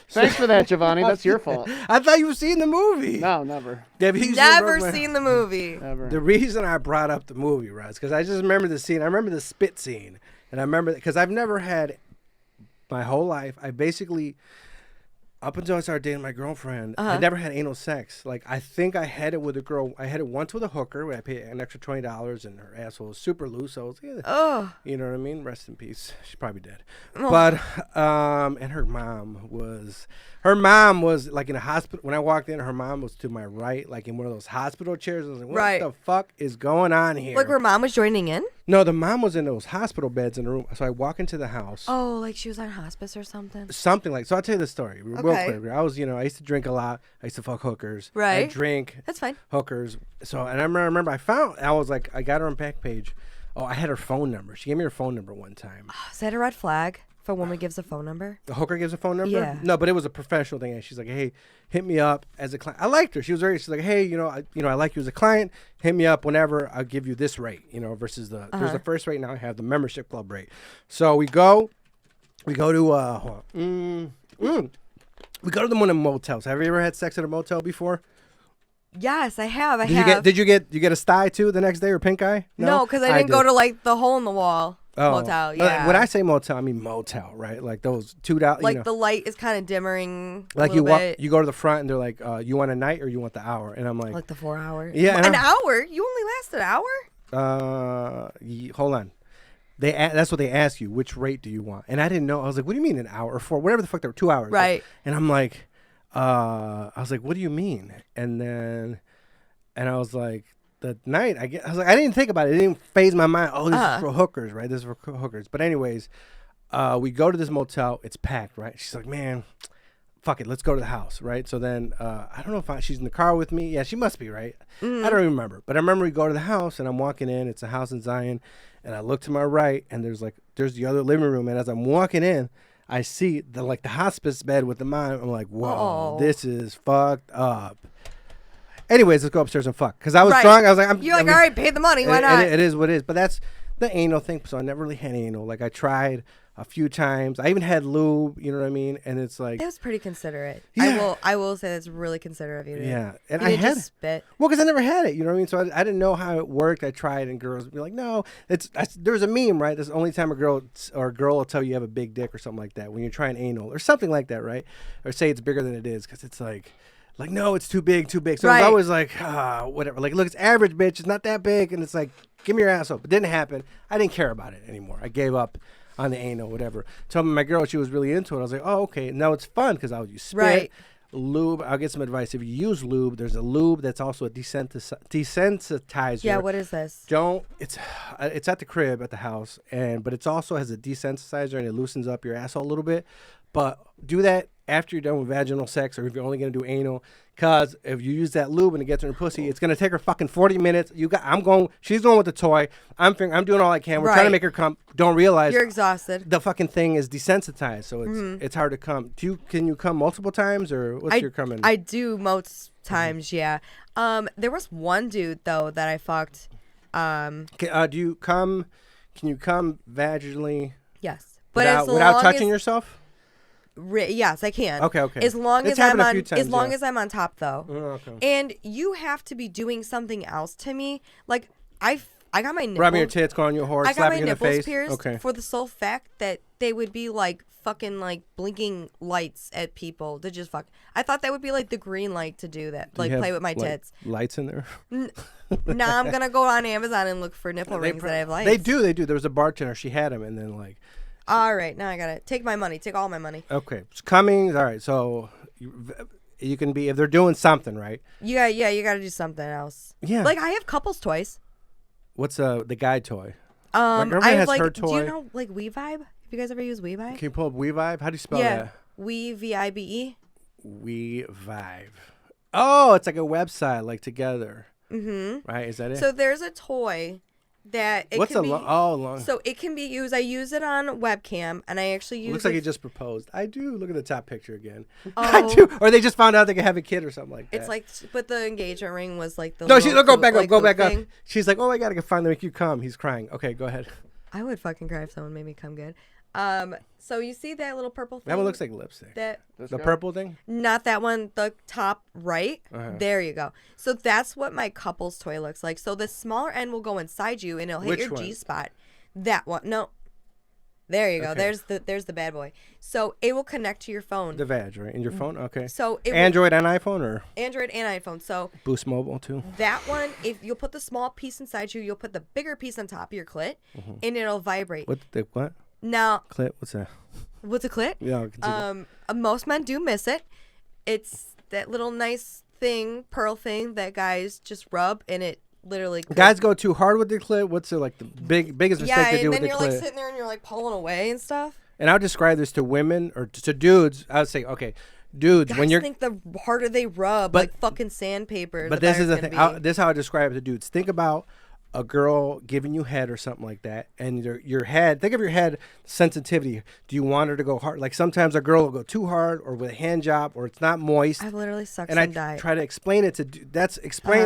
C: Thanks for that, Giovanni. That's your fault.
A: I thought you were seeing the movie.
C: No, never,
A: Yeah, but he's
B: Never seen the movie.
C: never.
A: The reason I brought up the movie, Russ, because I just remember the scene. I remember the spit scene. And I remember, because I've never had, my whole life, I basically, up until I started dating my girlfriend, I never had anal sex. Like, I think I had it with a girl. I had it once with a hooker where I paid an extra $20 and her asshole was super loose. So I was,
B: Oh.
A: you know what I mean? Rest in peace. She's probably dead. But, and her mom was like in a hospital. When I walked in, her mom was to my right, like in one of those hospital chairs. I was like, what
B: Right.
A: the fuck is going on here?
B: Like her mom was joining in?
A: No, the mom was in those hospital beds in the room. So I walk into the house.
B: Oh, like she was on hospice or something?
A: Something like, so I'll tell you the story real
B: Okay.
A: quick. I was, I used to drink a lot. I used to fuck hookers. I
B: Right.
A: drink
B: That's fine.
A: hookers. So, and I remember I was like, I got her on Backpage. Oh, I had her phone number. She gave me her phone number one time.
B: Is that a red flag if a woman gives a phone number?
A: The hooker gives a phone number?
B: Yeah.
A: No, but it was a professional thing. And she's like, hey, hit me up as a client. I liked her. She was she's like, hey, I like you as a client. Hit me up whenever. I'll give you this rate, versus there's the first rate. Now I have the membership club rate. So we go to, hold on. We go to the one in motels. Have you ever had sex at a motel before?
B: Yes, I have.
A: Did you get a sty too the next day or pink eye?
B: No, because I didn't go to like the hole in the wall motel. Yeah.
A: When I say motel, I mean motel, right? Like those $2.
B: like the light is kind of dimmering.
A: Like
B: you bit.
A: you go to the front and they're like, you want a night or you want the hour? And I'm like,
B: Like the 4 hour.
A: Yeah, and
B: An hour? You only last an hour?
A: hold on. That's what they ask you. Which rate do you want? And I didn't know. I was like, what do you mean an hour or 4? Whatever the fuck they were, 2 hours.
B: Right.
A: And I'm like, I was like, what do you mean? And I was like, the night I was like, I didn't think about it. It didn't phase my mind. Oh, this is for hookers, right? This is for hookers. But anyways, we go to this motel. It's packed, right? She's like, man, fuck it, let's go to the house, right? So then I don't know if she's in the car with me. Yeah, she must be, right? I don't even remember. But I remember we go to the house and I'm walking in. It's a house in Zion. And I look to my right and there's the other living room. And as I'm walking in, I see the hospice bed with the mom. I'm like, whoa, this is fucked up. Anyways, let's go upstairs and fuck. Because I was drunk. I was like,
B: all right, pay the money. Why not?
A: It is what it is. But that's the anal thing. So I never really had anal. Like I tried a few times. I even had lube, you know what I mean? And it's like,
B: that was pretty considerate.
A: Yeah.
B: I will say that's really considerate of you.
A: Yeah. And
B: you
A: I
B: didn't
A: had
B: just spit.
A: Well, because I never had it, you know what I mean? So I didn't know how it worked. I tried, and girls would be like, no, there's a meme, right? That's the only time a girl will tell you have a big dick or something like that when you're trying anal or something like that, right? Or say it's bigger than it is, because it's like, no, it's too big. So It was always like, whatever. Like, look, it's average, bitch. It's not that big. And it's like, give me your ass up. It didn't happen. I didn't care about it anymore. I gave up on the anal, whatever. Told my girl she was really into it. I was like, oh, okay. Now it's fun because I'll use spit, lube. I'll get some advice. If you use lube, there's a lube that's also a desensitizer.
B: Yeah, what is this?
A: It's at the crib at the house, but it also has a desensitizer and it loosens up your asshole a little bit. But do that after you're done with vaginal sex, or if you're only gonna do anal, because if you use that lube and it gets in her pussy, it's gonna take her fucking 40 minutes. She's going with the toy. I'm doing all I can. We're trying to make her come. Don't realize
B: you're exhausted.
A: The fucking thing is desensitized, so it's hard to come. Can you come multiple times, or what's your coming?
B: I do most times, yeah. There was one dude though that I fucked.
A: Do you come? Can you come vaginally?
B: Yes, but
A: without touching yourself.
B: Yes, I can.
A: Okay.
B: As long as I'm on top, though.
A: Okay.
B: And you have to be doing something else to me. Like I got my nipples.
A: Rubbing your tits, calling you a whore, slapping you in the face.
B: I got my nipples pierced for the sole fact that they would be like fucking like blinking lights at people to just fuck. I thought that would be like the green light to do that, like play with my tits.
A: Lights in there.
B: Now I'm gonna go on Amazon and look for nipple rings that have lights.
A: They do. There was a bartender. She had them, and then like.
B: All right, now I gotta take my money. Take all my money.
A: Okay, it's coming. All right, so you can be if they're doing something, right?
B: You gotta do something else.
A: Yeah,
B: like I have couples toys.
A: What's the guy toy?
B: I have like.
A: Her toy.
B: Do you know like We-Vibe? Have you guys ever used We-Vibe?
A: Can you pull up We-Vibe? How do you spell that?
B: We-V-I-B-E.
A: We-Vibe. Oh, it's like a website, like together.
B: Mm-hmm.
A: Right? Is that it?
B: So there's a toy that it
A: What's
B: can
A: a
B: be,
A: long?
B: So it can be used. I use it on webcam, and I actually use.
A: Looks like you just proposed. I do. Look at the top picture again.
B: Oh.
A: I do. Or they just found out they could have a kid or something like that.
B: It's like, but the engagement ring was like the.
A: No, go back up. Go back up.
B: Thing.
A: She's like, oh my god, I can finally make you come. He's crying. Okay, go ahead.
B: I would fucking cry if someone made me come good. So you see that little purple thing?
A: That one looks like lipstick. The purple thing?
B: Not that one. The top right.
A: Uh-huh.
B: There you go. So that's what my couple's toy looks like. So the smaller end will go inside you, and it'll hit your G spot. That one. No. There you go.
A: Okay.
B: There's the bad boy. So it will connect to your phone.
A: The vag, right? In your phone? Okay.
B: So
A: Android and iPhone, or?
B: Android and iPhone. So
A: Boost Mobile too.
B: That one, if you'll put the small piece inside you, you'll put the bigger piece on top of your clit, and it'll vibrate.
A: What?
B: Now,
A: Clit? What's that?
B: What's a clit?
A: Yeah.
B: Most men do miss it. It's that little nice thing, pearl thing that guys just rub, and it literally.
A: Guys go too hard with the clit. What's like the biggest mistake they do with the clit?
B: Yeah, and then you're like sitting there and you're like pulling away and stuff.
A: And I'll describe this to women or to dudes. I would say, okay, dudes,
B: Guys
A: when you're
B: think the harder they rub, like fucking sandpaper.
A: But this is the thing. This is how I describe it to dudes. Think about a girl giving you head or something like that, and your head. Think of your head sensitivity. Do you want her to go hard? Like sometimes a girl will go too hard, or with a hand job, or it's not moist.
B: I've literally sucked
A: and
B: some
A: I try to explain it to.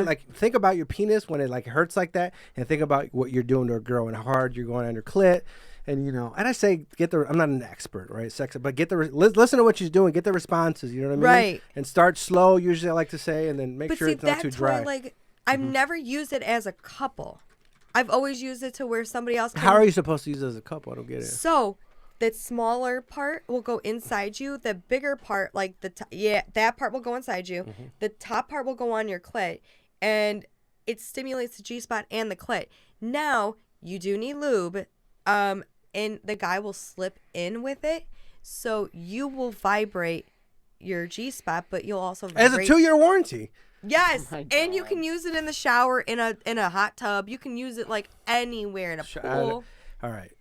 A: Like think about your penis when it like hurts like that, and think about what you're doing to a girl and how hard you're going on her clit. And and I say I'm not an expert, right? Sex, but listen to what she's doing, get the responses. You know what I mean?
B: Right.
A: And start slow. Usually, I like to say, and then make sure it's not too dry.
B: I've never used it as a couple. I've always used it to where somebody else can.
A: How are you supposed to use it as a couple? I don't get it.
B: So, that smaller part will go inside you. The bigger part, like that part will go inside you. The top part will go on your clit. And it stimulates the G-spot and the clit. Now, you do need lube. and the guy will slip in with it, so you will vibrate your G-spot, but you'll also vibrate.
A: As a 2-year warranty.
B: Yes,
C: Oh my
B: and you
C: God.
B: can use it in the shower, in a hot tub. You can use it like anywhere in a pool.
A: All right.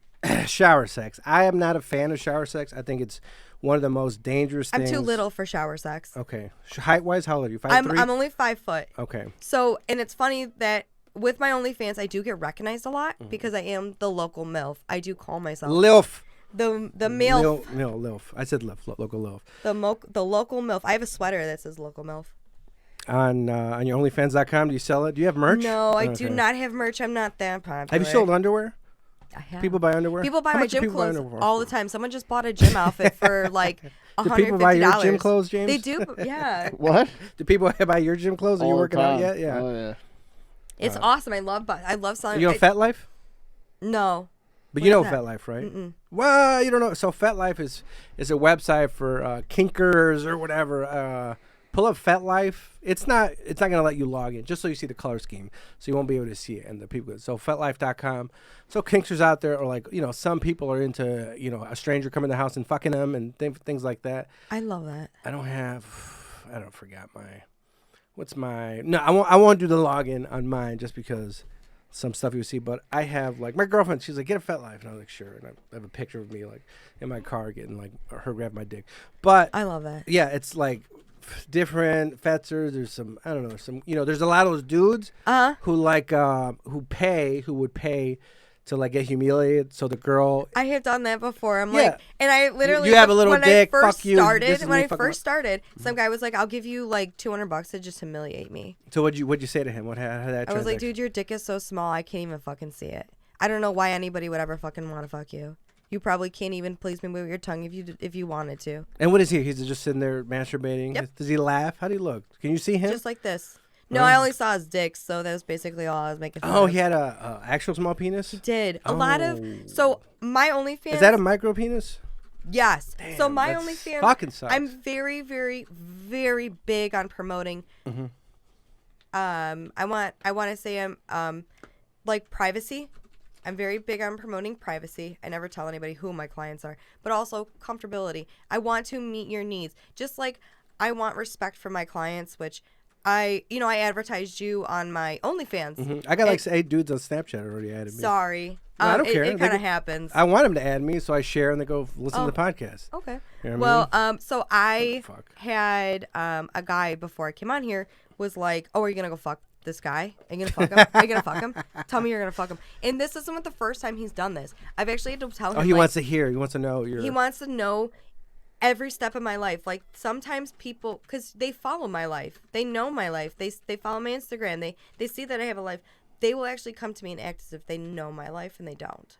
A: Shower sex. I am not a fan of shower sex. I think it's one of the most dangerous
B: I'm
A: things.
B: too little for shower sex.
A: Okay. Height-wise, how old are you? 5'3"?
B: I'm only 5 foot.
A: Okay.
B: So, and it's funny that with my OnlyFans, I do get recognized a lot
A: Mm-hmm.
B: because I am the local MILF. I do call myself
A: Lilf.
B: the male,
A: Lilf. I said Lilf. Local Lilf.
B: the local MILF. I have a sweater that says local MILF.
A: On your OnlyFans.com, do you sell it? Do you have merch?
B: No, I do
A: Okay.
B: not have merch. I'm not that popular.
A: Have you sold underwear?
B: I have.
A: People buy underwear?
B: People buy
A: How
B: my
A: much do
B: gym
A: people buy
B: clothes
A: underwear?
B: all the time. Someone just bought a gym outfit for like $150.
A: Do people buy your gym clothes, James?
B: They do, yeah.
C: What?
A: Do people buy your gym clothes? Are you
C: All the
A: working out
C: time.
A: yet? Yeah.
C: Oh, yeah.
B: It's awesome. I love selling.
A: You know FetLife?
B: No.
A: But
B: What
A: you know
B: is that?
A: FetLife, right? Well, you don't know. So FetLife is a website for kinkers or whatever. Pull up FetLife. It's not gonna let you log in, just so you see the color scheme, so you won't be able to see it. And the people, so FetLife.com. So kinksters out there are like, some people are into, a stranger coming to the house and fucking them and things like that.
B: I love that.
A: I don't forgot I won't do the login on mine just because some stuff you see, but I have like my girlfriend, she's like, get a FetLife, and I was like, sure. And I have a picture of me like in my car getting like her grab my dick. But
B: I love that.
A: yeah, it's like different fetzers. There's some, I don't know, there's a lot of those dudes who like who would pay to like get humiliated. So the girl,
B: I have done that before. I'm
A: Yeah.
B: like, and I literally,
A: You have a little
B: when
A: dick,
B: I first
A: fuck you, this
B: started,
A: is
B: when
A: me,
B: I
A: fuck
B: first
A: my-
B: started, some guy was like, I'll give you like $200 to just humiliate me.
A: so what'd you say to him? How that
B: I was like,
A: transaction?
B: dude, your dick is so small, I can't even fucking see it. I don't know why anybody would ever fucking want to fuck you. You probably can't even please me with your tongue if you wanted to.
A: And what is he? He's just sitting there masturbating.
B: Yep.
A: Does he laugh? How do he look? Can you see him?
B: Just like this. No, I only saw his dick, so that was basically all I was making fun of.
A: He had a actual small penis.
B: He did. A lot of, so my OnlyFans.
A: Is that a micro penis?
B: Yes. So my
A: that's
B: OnlyFans,
A: fucking sucks.
B: I'm very, very, very big on promoting. I want to say I'm like privacy. I'm very big on promoting privacy. I never tell anybody who my clients are, but also comfortability. I want to meet your needs. Just like I want respect for my clients, which I advertised you on my OnlyFans.
A: I got like 8 dudes on Snapchat already added me.
B: Sorry.
A: No, I don't care.
B: It
A: They
B: kind of
A: go-
B: happens.
A: I want them to add me, so I share and they go listen to the podcast.
B: Okay.
A: You know what I
B: Well, so I
A: fuck?
B: had a guy before I came on here was like, "Oh, are you gonna go fuck this guy? Are you gonna fuck him? Are you gonna fuck him? Tell me you're gonna fuck him." And this isn't the first time he's done this. I've actually had to tell him.
A: Oh, he
B: like,
A: wants to hear. He wants to know your.
B: He wants to know every step of my life. Like sometimes people, because they follow my life, they know my life. They follow my Instagram. They see that I have a life. They will actually come to me and act as if they know my life, and they don't.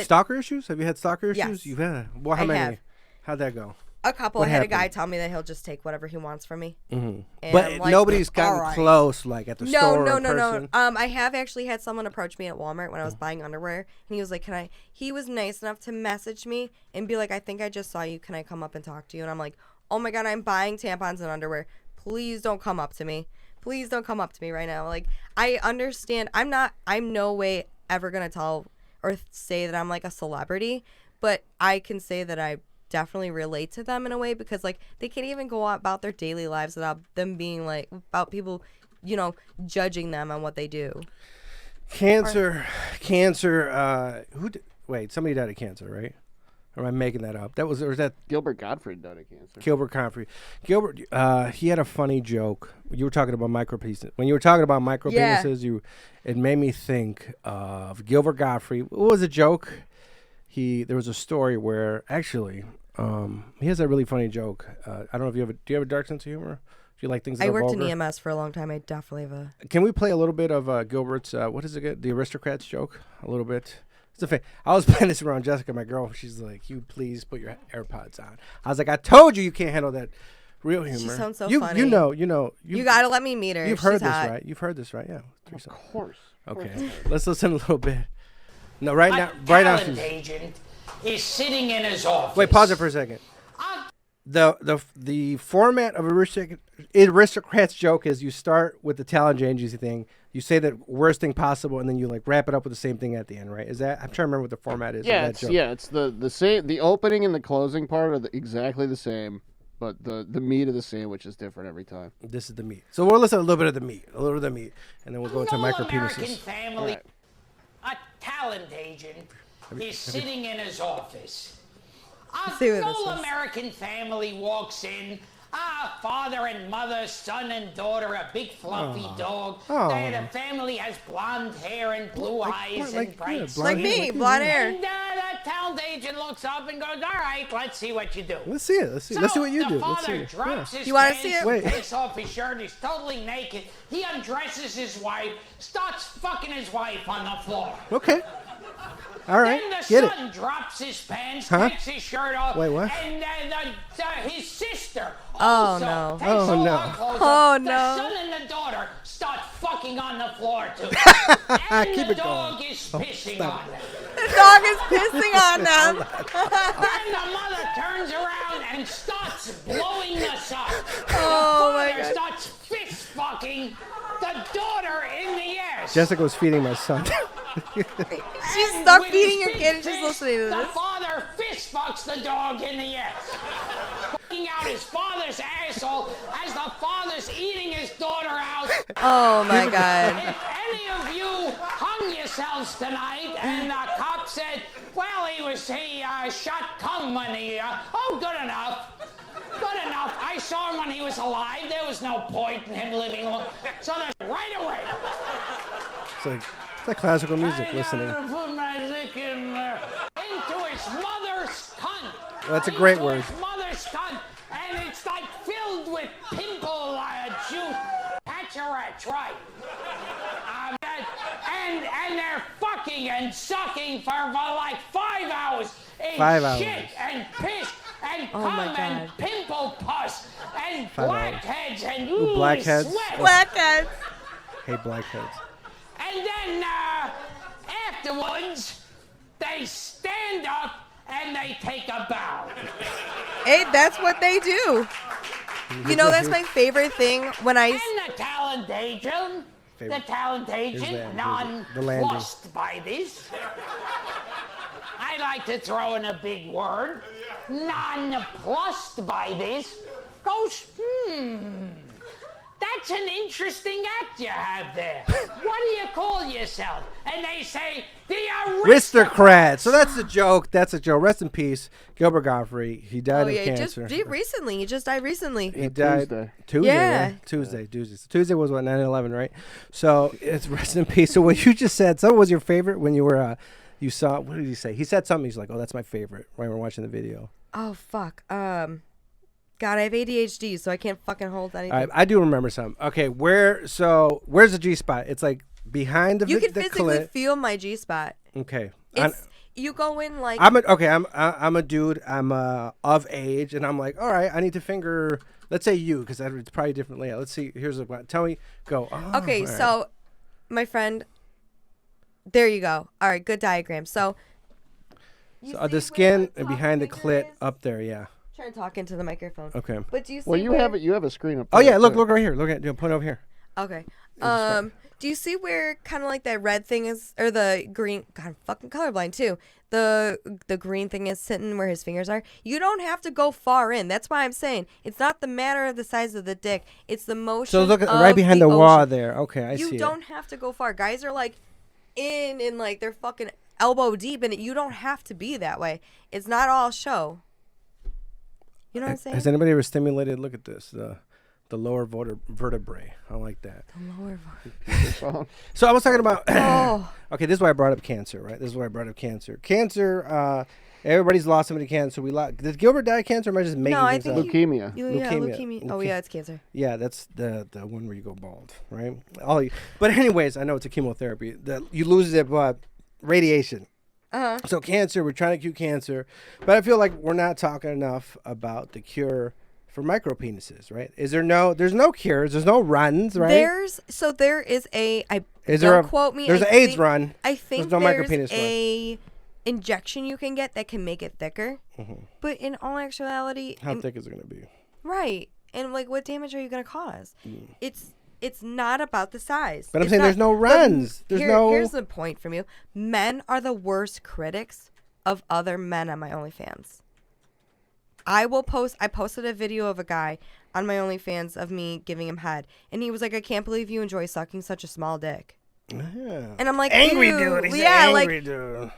A: Stalker issues? Have you had stalker issues?
B: Yes.
A: You've had. Well, how
B: I
A: many?
B: have.
A: How'd that go?
B: A couple.
A: What
B: I had a
A: happened?
B: guy tell me that he'll just take whatever he wants from me. And
A: But
B: I'm like,
A: nobody's gotten
B: "All right."
A: close, like at the store.
B: No.
A: in person.
B: I have actually had someone approach me at Walmart when I was buying underwear, and he was like, "Can I?" He was nice enough to message me and be like, "I think I just saw you. Can I come up and talk to you?" And I'm like, "Oh my god, I'm buying tampons and underwear. Please don't come up to me. Please don't come up to me right now." Like, I understand. I'm no way ever gonna tell or say that I'm like a celebrity, but I can say that I definitely relate to them in a way because like they can't even go about their daily lives without them being like about people judging them on what they do.
A: Cancer. Wait, somebody died of cancer, right? Or am I making that up? Or was that
C: Gilbert Gottfried died of cancer.
A: Gilbert Gottfried? Gilbert, he had a funny joke. You were talking about micro penises. When you were talking about micro
B: Yeah.
A: penises, it made me think of Gilbert Gottfried. What was the joke? There was a story where actually he has a really funny joke. I don't know if do you have a dark sense of humor? Do you like things that
B: I
A: are
B: worked
A: vulgar?
B: in EMS for a long time. I definitely have a.
A: Can we play a little bit of Gilbert's, what is it, the Aristocrats joke? A little bit. It's a thing. I was playing this around Jessica, my girl. She's like, "You please put your AirPods on." I was like, "I told you can't handle that real humor."
B: She sounds so
A: you,
B: funny.
A: You know.
B: You gotta let me meet her.
A: You've
B: She's
A: heard this,
B: hot.
A: right? You've heard this, right? Yeah.
C: Of course.
A: Okay. Let's listen a little bit. No, right now.
E: A
A: Right now.
E: talent agent is sitting in his office.
A: Wait, pause it for a second. The format of aristocrat's joke is you start with the talent changes thing, you say the worst thing possible, and then you like wrap it up with the same thing at the end, right? Is that? I'm trying to remember what the format is.
C: Yeah,
A: of that
C: it's
A: joke.
C: it's the same. The opening and the closing part are exactly the same, but the meat of the sandwich is different every time.
A: This is the meat. So we'll listen to a little bit of the meat, and then we'll go into
E: American
A: micropenises.
E: family, a talent agent, is sitting in his office. A
B: See what this
E: full
B: is.
E: American family walks in. Father and mother, son and daughter, a big fluffy dog. The family has blonde hair and blue eyes and bright
A: blonde
B: Like
A: hair,
B: me, blonde hair.
E: And the talent agent looks up and goes, "All right, let's see what you do."
A: Let's see it. Let's see what you do.
E: The
A: Let's see
E: father
A: it.
E: drops his
B: You wanna
E: pants,
B: see it?
A: Wait.
E: takes off his shirt, he's totally naked. He undresses his wife, starts fucking his wife on the floor.
A: Okay. All right.
E: Then the
A: Get
E: son
A: it.
E: drops his pants,
A: Huh?
E: takes his shirt off.
A: Wait, what?
E: And his sister
B: Oh,
E: also
B: no.
E: takes
A: Oh,
E: all
A: no.
E: her clothes
B: Oh,
E: off.
B: no.
E: The son and the daughter start fucking on the floor too. And
A: Keep
E: the
A: it
E: dog
A: going.
E: is pissing on them.
B: The dog is pissing on them.
E: Then the mother turns around and starts blowing us up.
B: Oh,
E: The
B: my
E: father
B: God.
E: starts fist fucking the daughter in the ass.
A: Jessica was feeding my son.
B: She's stuck
E: With
B: feeding
E: his
B: your
E: big
B: kid and she's
E: fist,
B: listening to
E: The
B: this.
E: father fist fucks the dog in the ass. Fucking out his father's asshole as the father's eating his daughter out.
B: Oh, my God.
E: If any of you hung yourselves tonight and the cop said, well, he shot cum when he, oh, good enough. Good enough. I saw him when he was alive. There was no point in him living long. So that's right away.
A: It's like classical music.
E: I
A: Listening.
E: gotta put my dick into his mother's cunt.
A: That's a great
E: Into
A: word.
E: His mother's cunt, and it's like filled with pimple juice. That's right. And they're fucking and sucking for like 5 hours. In
A: 5 hours.
E: Shit and piss and
B: Oh, my
E: cum and
B: God.
E: pimple pus and
A: 5 hours.
E: blackheads and
A: Ooh, blackheads.
E: sweat.
B: Blackheads.
A: Hey, blackheads.
E: And then afterwards, they stand up and they take a bow.
B: Hey, that's what they do. You know, that's my favorite thing when I...
E: And the talent agent, nonplussed by this. I like to throw in a big word. Nonplussed by this. Goes, that's an interesting act you have there. What do you call yourself? And they say, the
A: Aristocrat. So that's a joke. That's a joke. Rest in peace, Gilbert Gottfried. He died
B: Oh,
A: of
B: yeah,
A: cancer.
B: recently. He just died recently.
A: He died
C: Tuesday.
B: Yeah.
A: Right? Tuesday. Tuesday was what, 9/11, right? So it's rest in peace. So what you just said, so what was your favorite when you were you saw, what did he say? He said something. He's like, oh, that's my favorite. Right, we're watching the video.
B: Oh, fuck. God, I have ADHD, so I can't fucking hold anything.
A: All right, I do remember something. Okay, where's the G spot? It's like behind the
B: You can
A: the
B: physically
A: clit.
B: feel my G spot.
A: Okay.
B: It's you go in like
A: I'm a dude. I'm of age, and I'm like, all right, I need to finger. Let's say you, because it's probably different layout. Let's see. Here's a tell me. Go. Oh,
B: okay.
A: all right.
B: So, my friend, there you go. All right, good diagram. So,
A: The skin and behind the clit up there. Yeah.
B: Try to talk into the microphone.
A: Okay.
B: But do you see?
C: Well, you
B: where-
C: have it. You have a screen up.
A: Oh
C: there,
A: yeah, look
C: too.
A: right here. Look at point over here.
B: Okay. Do you see where kind of like that red thing is, or the green? God, I'm fucking colorblind too. The green thing is sitting where his fingers are. You don't have to go far in. That's why I'm saying it's not the matter of the size of the dick. It's the motion.
A: So look at
B: of
A: right behind the wall
B: ocean.
A: there. Okay, I see
B: You
A: it.
B: don't have to go far. Guys are like in like they're fucking elbow deep in it. You don't have to be that way. It's not all show. You know what I'm saying?
A: Has anybody ever stimulated? Look at this. The lower vertebrae. I like that.
B: Lower
A: So I was talking about.
B: Oh.
A: Okay, this is why I brought up cancer, right? This is why I brought up cancer. Cancer. Everybody's lost somebody to cancer. Did Gilbert die of cancer? Or am I just making
B: No, I
A: things
B: think
A: up?
C: Leukemia.
B: leukemia. Oh yeah, it's cancer.
A: Yeah, that's the one where you go bald, right? But anyways, I know it's a chemotherapy. You lose it, but radiation. So cancer, we're trying to cure cancer, but I feel like we're not talking enough about the cure for micropenises, right? There's no cures, there's no runs, right?
B: There is don't quote me.
A: There's an AIDS run.
B: I think
A: There's no
B: there's
A: micropenis
B: a injection you can get that can make it thicker. But in all actuality,
A: How thick is it going to be?
B: right. And like, what damage are you gonna cause? It's not about the size.
A: But I'm saying there's no runs.
B: Here's the point from you. Men are the worst critics of other men on my OnlyFans. I posted a video of a guy on my OnlyFans of me giving him head, and he was like, "I can't believe you enjoy sucking such a small dick."
A: Yeah.
B: And I'm like,
A: angry
B: ew.
A: dude. He's
B: Yeah,
A: an angry
B: like,
A: dude.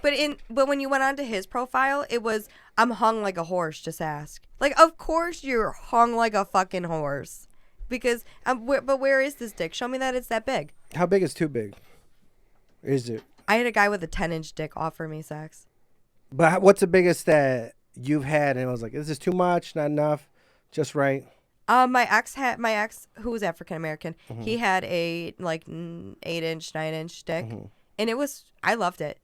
B: But when you went onto his profile, it was, "I'm hung like a horse. Just ask." Like, of course you're hung like a fucking horse, because but where is this dick? Show me that it's that big.
A: How big is too big? Is it?
B: I had a guy with a 10-inch dick offer me sex.
A: But what's the biggest that you've had? And I was like, "Is this too much? Not enough? Just right?"
B: My ex who was African American. He had a like 8-inch, 9-inch dick, and I loved it.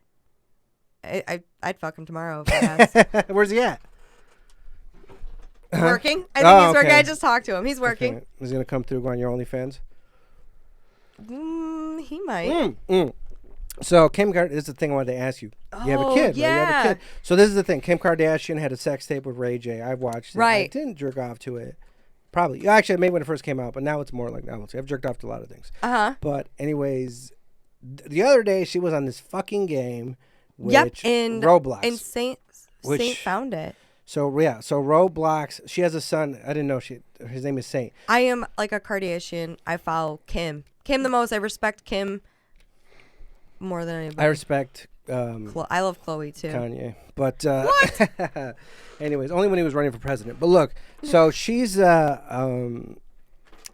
B: I'd fuck him tomorrow if I asked.
A: Where's he at?
B: Working. I think he's working.
A: okay.
B: I just talked to him. He's working.
A: Okay. Is he gonna come through on your OnlyFans?
B: He might.
A: So Kim Kardashian, this is the thing I wanted to ask you. You have a kid, right? You have a kid. So this is the thing. Kim Kardashian had a sex tape with Ray J. I've watched it.
B: Right.
A: I didn't jerk off to it. Probably. Actually, maybe when it first came out, but now it's more like novelty. I've jerked off to a lot of things. But anyways, the other day she was on this fucking game, which
B: and
A: Roblox.
B: And Saint found it.
A: So yeah, so Roblox. She has a son. I didn't know his name is Saint.
B: I am like a Kardashian. I follow Kim. Kim the most. I respect Kim more than anybody.
A: I respect.
B: I love Chloe too.
A: Kanye, but what? Anyways, only when he was running for president. But look, so she's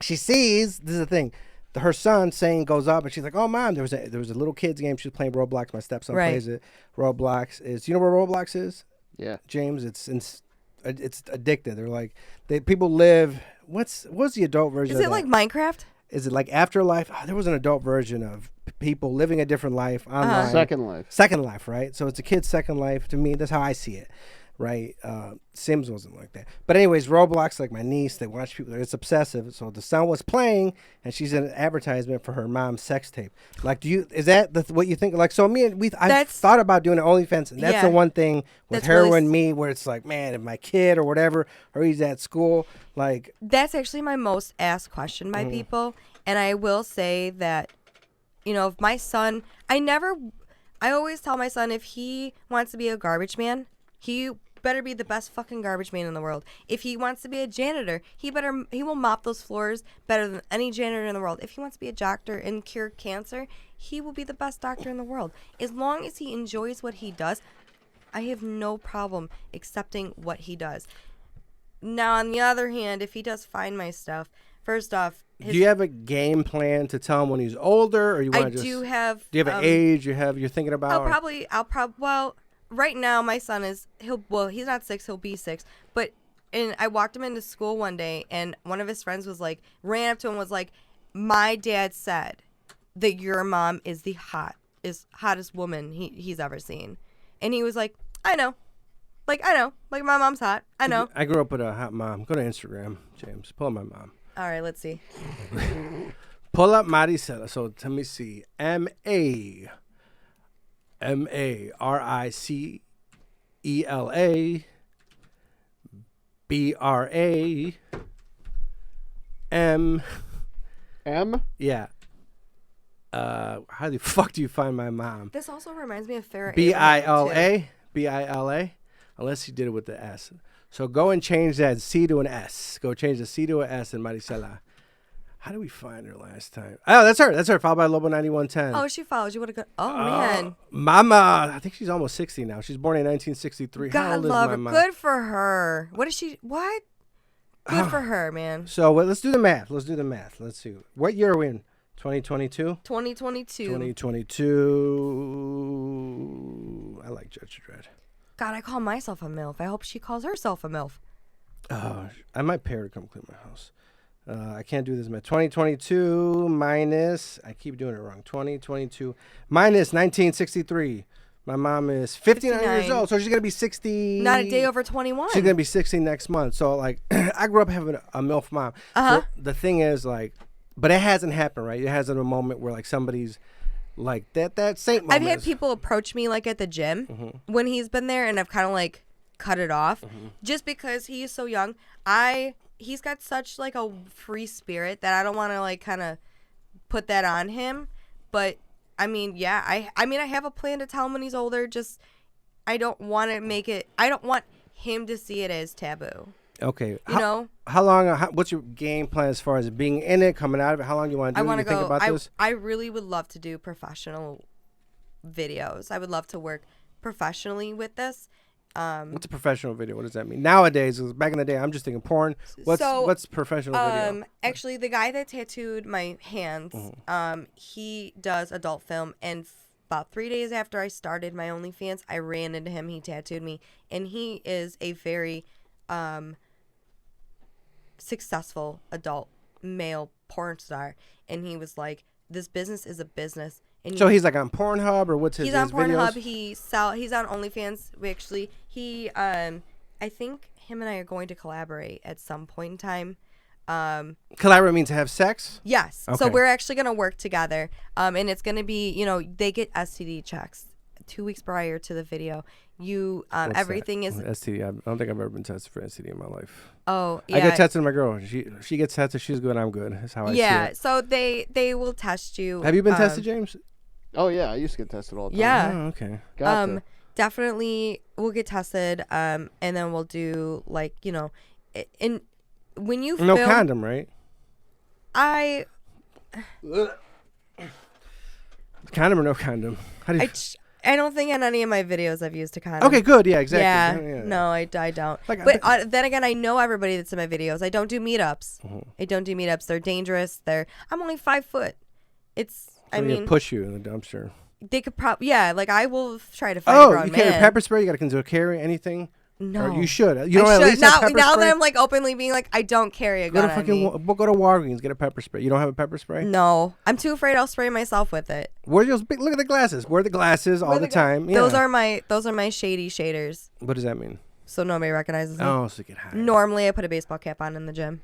A: she sees, this is the thing, her son saying goes up and she's like, "Oh mom, there was a little kids game. She was playing Roblox. My stepson plays it. Roblox is, you know what Roblox is?
C: Yeah,
A: James, it's addictive. They're like people live. What's the adult version?
B: Is it like Minecraft?
A: Is it like Afterlife? There was an adult version of people living a different life online. Second life, right? So it's a kid's second life. To me, that's how I see it, right? Sims wasn't like that. But anyways, Roblox, like my niece, they watch people. It's obsessive. So the son was playing, and she's in an advertisement for her mom's sex tape. Like, is that what you think? Like, so I thought about doing an OnlyFans, and that's the one thing with
B: that's
A: her
B: really
A: and me, where it's like, man, if my kid or whatever, or he's at school, like.
B: That's actually my most asked question by people, and I will say that, if my son, I always tell my son, if he wants to be a garbage man, he better be the best fucking garbage man in the world. If he wants to be a janitor, he will mop those floors better than any janitor in the world. If he wants to be a doctor and cure cancer, he will be the best doctor in the world. As long as he enjoys what he does, I have no problem accepting what he does. Now, on the other hand, if he does find my stuff, first off,
A: do you have a game plan to tell him when he's older, or you want to just?
B: Do you have
A: an age you're thinking about?
B: Well, right now my son he's not 6, he'll be 6, and I walked him into school one day, and one of his friends ran up to him and was like, "My dad said that your mom is the hottest woman he's ever seen," and he was like, "I know. Like my mom's hot. I know."
A: I grew up with a hot mom. Go to Instagram, James. Pull up my mom.
B: All right, let's see.
A: Pull up Maricela. So let me see. Maricela. BRAM.
C: M?
A: Yeah. How the fuck do you find my mom?
B: This also reminds me of Farrah
A: BILA. BILA. Unless you did it with the S. So go and change that C to an S. Go change the C to an S in Maricela. How did we find her last time? Oh, that's her. That's her. Followed by Lobo 9110.
B: Oh, she follows you. What a good. Oh man.
A: Mama, I think she's almost 60 now. She's born in 1963.
B: God
A: How old
B: love
A: is
B: her.
A: my mom?
B: Good for her. What is she? What? Good for her, man.
A: So let's do the math. Let's see. What year are we in? 2022?
B: 2022.
A: 2022. I like Judge Dredd.
B: God, I call myself a MILF. I hope she calls herself a MILF.
A: I might pay her to come clean my house. I can't do this math. 2022 minus, I keep doing it wrong. 2022 minus 1963. My mom is 59 years old, so she's going to be 60.
B: Not a day over 21.
A: She's going to be 60 next month. So, like, I grew up having a MILF mom. So the thing is, like, but it hasn't happened, right? It hasn't a moment where, like, somebody's like that Saint moment.
B: I've had people approach me, like, at the gym when he's been there, and I've kind of, like, cut it off just because he is so young. I he's got such like a free spirit that I don't want to like kind of put that on him. But I mean, yeah, I mean, I have a plan to tell him when he's older. Just I don't want to make it. I don't want him to see it as taboo.
A: Okay.
B: You know?
A: How long? What's your game plan as far as being in it, coming out of it? How long you want to do?
B: I want to go.
A: Think about this?
B: I really would love to do professional videos. I would love to work professionally with this.
A: What's a professional video? What does that mean? Nowadays, 'cause back in the day, I'm just thinking porn. What's professional video?
B: Actually, the guy that tattooed my hands, he does adult film, and about 3 days after I started my OnlyFans, I ran into him. He tattooed me, and he is a very successful adult male porn star. And he was like, "This business is a business." And
A: So he's like on Pornhub, or what's his?
B: he's on
A: his videos?
B: Pornhub. He's on OnlyFans. I think him and I are going to collaborate at some point in time.
A: Collaborate means to have sex.
B: Yes. So
A: Okay.
B: we're actually going to work together. And it's going to be, they get STD checks 2 weeks prior to the video.
A: What's
B: Everything
A: that?
B: is.
A: STD. I don't think I've ever been tested for STD in my life.
B: Oh, yeah.
A: I get tested. My girl. She gets tested. She's good. I'm good. That's how I see it.
B: So they will test you.
A: Have you been tested, James?
C: Oh yeah, I used to get tested all the time.
B: Yeah.
A: Oh, okay.
C: Gotcha.
B: Definitely we'll get tested. And then we'll do and when you
A: No
B: film,
A: condom, right? Condom or no condom? How do you?
B: I don't think in any of my videos I've used a condom.
A: Okay, good. Yeah, exactly.
B: Yeah. No, I don't.
A: Like,
B: But then again, I know everybody that's in my videos. I don't do meetups. I don't do meetups. They're dangerous. I'm only 5 foot. I mean,
A: push you in the dumpster.
B: they could probably, like I will try to find a grown
A: you carry
B: man.
A: pepper spray? You got to consider carry anything?
B: No.
A: Or you should. You don't
B: I
A: at
B: should.
A: least have pepper
B: now
A: spray?
B: that I'm like openly being like, I don't carry a
A: Go
B: gun
A: to
B: on me.
A: go to Walgreens, get a pepper spray. You don't have a pepper spray?
B: No, I'm too afraid I'll spray myself with it.
A: Look at the glasses. Wear the glasses all the time. Yeah.
B: Those are my shady shaders.
A: What does that mean?
B: So nobody recognizes me.
A: Oh, so you get high.
B: Normally I put a baseball cap on in the gym.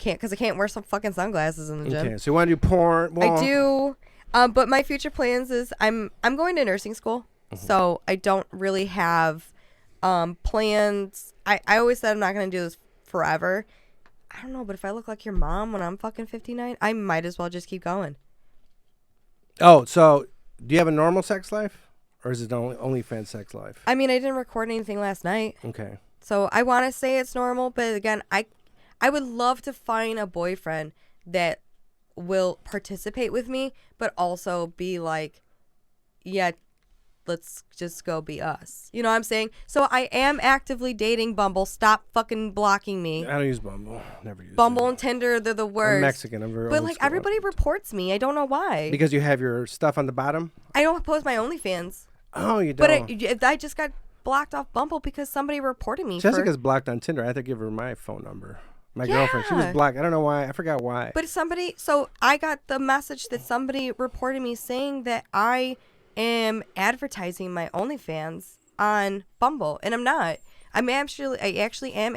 B: Because I can't wear some fucking sunglasses in the gym.
A: Okay, so you want to do porn? Well,
B: I do. But my future plans is I'm going to nursing school. So I don't really have plans. I always said I'm not going to do this forever. I don't know, but if I look like your mom when I'm fucking 59, I might as well just keep going.
A: Oh, so do you have a normal sex life? Or is it only OnlyFans sex life?
B: I mean, I didn't record anything last night.
A: Okay.
B: So I want to say it's normal, but again, I would love to find a boyfriend that will participate with me, but also be like, yeah, let's just go be us. You know what I'm saying? So I am actively dating Bumble. Stop fucking blocking me.
A: I don't use Bumble. Never use
B: Bumble
A: it.
B: and Tinder, they're the worst.
A: I'm Mexican. I'm very
B: But
A: old
B: like
A: school.
B: everybody reports me. I don't know why.
A: Because you have your stuff on the bottom?
B: I don't post my OnlyFans.
A: Oh, you don't.
B: But I just got blocked off Bumble because somebody reported me.
A: Jessica's blocked on Tinder. I have to give her my phone number. My girlfriend. She was blocked. I don't know why. I forgot why.
B: But so I got the message that somebody reported me saying that I am advertising my OnlyFans on Bumble, and I'm not. I actually am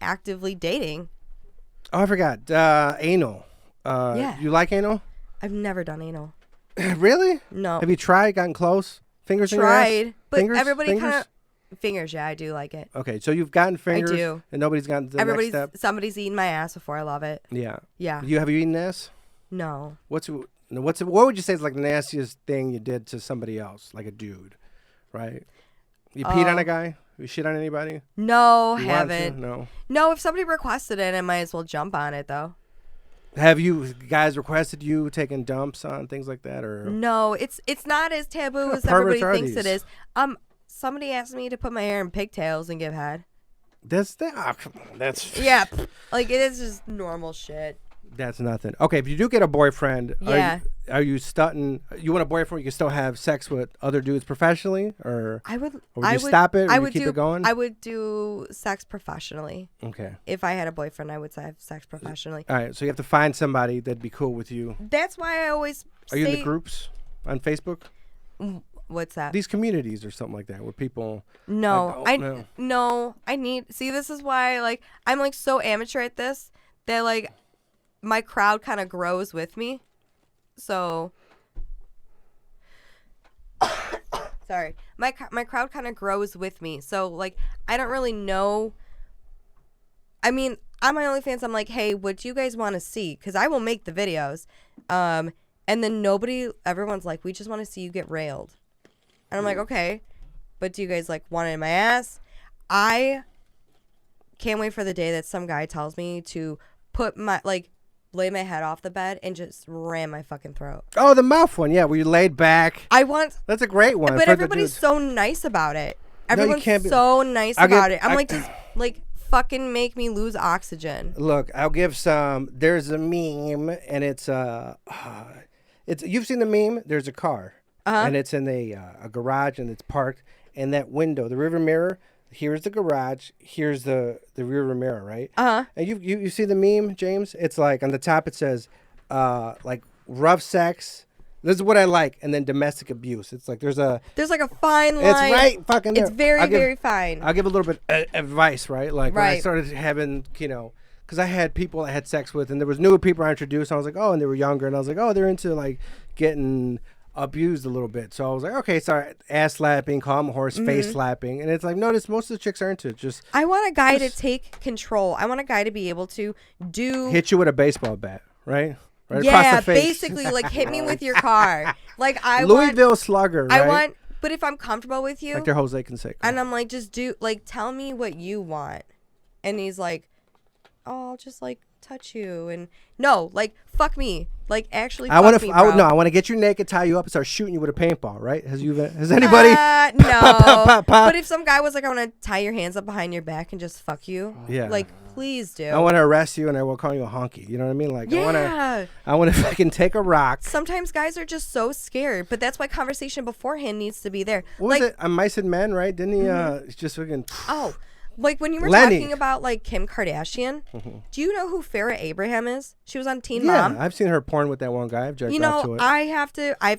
B: actively dating.
A: Oh, I forgot. Anal.
B: Yeah.
A: You like anal?
B: I've never done anal.
A: Really?
B: No.
A: Have you tried? Gotten close? Fingers in your ass?
B: Tried, but
A: Fingers?
B: everybody
A: Fingers?
B: kind of fingers. Yeah, I do like it.
A: Okay, so you've gotten fingers.
B: do.
A: And nobody's gotten to the next step.
B: Somebody's eaten my ass before. I love it.
A: Yeah.
B: Yeah.
A: Have you eaten ass?
B: No.
A: What would you say is like the nastiest thing you did to somebody else, like a dude, right? You peed on a guy? You shit on anybody?
B: No,
A: You want to?
B: haven't.
A: No.
B: No, if somebody requested it, I might as well jump on it though.
A: Have you guys requested you taking dumps on things like that, or?
B: No, it's not as taboo
A: What
B: as
A: kind of
B: everybody
A: perverts are
B: thinks it
A: these?
B: is. Somebody asked me to put my hair in pigtails and give head.
A: Come on, that's
B: Yeah, like it is just normal shit.
A: That's nothing. Okay, if you do get a boyfriend,
B: Yeah.
A: are you stunting? You want a boyfriend where you can still have sex with other dudes professionally, or
B: I would.
A: Or would
B: I
A: you
B: would
A: stop it, or
B: I
A: you
B: would
A: keep
B: do.
A: it going?
B: I would do sex professionally.
A: okay?
B: If I had a boyfriend, I would have sex professionally.
A: All right, so you have to find somebody that'd be cool with you.
B: That's why I always.
A: Are you in the groups on Facebook?
B: What's that?
A: These communities or something like that, where people.
B: No,
A: like, oh,
B: no. I need. See, this is why I'm like so amateur at this that like my crowd kind of grows with me. So sorry, my crowd kind of grows with me. So like I don't really know. I mean, on my OnlyFans, I'm like, hey, what do you guys want to see? Because I will make the videos. And then everyone's like, we just want to see you get railed. And I'm like, okay, but do you guys like want it in my ass? I can't wait for the day that some guy tells me to put lay my head off the bed and just ram my fucking throat.
A: Oh, the mouth one. Yeah, where you laid back. That's a great one.
B: But everybody's so nice about it. Everyone's
A: can't be-
B: so nice about it. I'm like, just like fucking make me lose oxygen.
A: Look, I'll give some. There's a meme, and it's you've seen the meme. There's a car, and it's in a garage, and it's parked. And that window, the river mirror. Here's the garage. Here's the rear mirror, right? And you see the meme, James? It's like on the top it says, like rough sex. This is what I like, and then domestic abuse. It's like there's like
B: a fine line.
A: It's right fucking there.
B: It's very fine.
A: I'll give a little bit of advice, right? Like when I started having, because I had people I had sex with, and there was newer people I introduced. I was like, oh, and they were younger, and I was like, oh, they're into like getting abused a little bit. So I was like, okay, sorry, ass slapping, call him a horse, face slapping, and it's like, notice most of the chicks are into it. Just
B: I want a guy to take control. I want a guy to be able to
A: hit you with a baseball bat, right? Right
B: yeah,
A: across the face.
B: basically, like hit me with your car. Like
A: Louisville Slugger, right?
B: But if I'm comfortable with you,
A: like they're Jose Canseco.
B: And I'm like, just tell me what you want. And he's like, oh, I'll just like touch you. And no, like fuck me. Like actually fuck me, bro.
A: I want to get you naked, tie you up, and start shooting you with a paintball, right? Has anybody?
B: No. But if some guy was like, I want to tie your hands up behind your back and just fuck you.
A: Yeah.
B: Like, please do.
A: I want to arrest you, and I will call you a honky. You know what I mean? Like,
B: yeah.
A: I want to fucking take a rock.
B: Sometimes guys are just so scared, but that's why conversation beforehand needs to be there.
A: What was it? Mice and Men, right? Didn't he just fucking...
B: Oh, like when you were
A: Lenny.
B: talking about like Kim Kardashian, do you know who Farrah Abraham is? She was on Teen Mom.
A: Yeah, I've seen her porn with that one guy. I've jerked off to it.
B: I have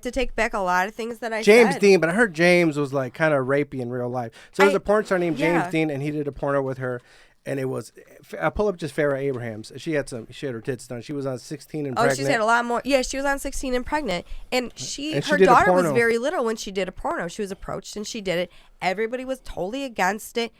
B: to take back a lot of things that I
A: James
B: said.
A: Dean, but I heard James was like kind of rapey in real life. So there's a porn star named James Dean, and he did a porno with her. And it was, I'll pull up just Farrah Abraham's. She had her tits done. She was on 16 and pregnant.
B: Oh, she's had a lot more. Yeah, she was on 16 and pregnant. And her
A: did a
B: daughter was
A: porno.
B: very little when she did a porno. She was approached and she did it. Everybody was totally against it.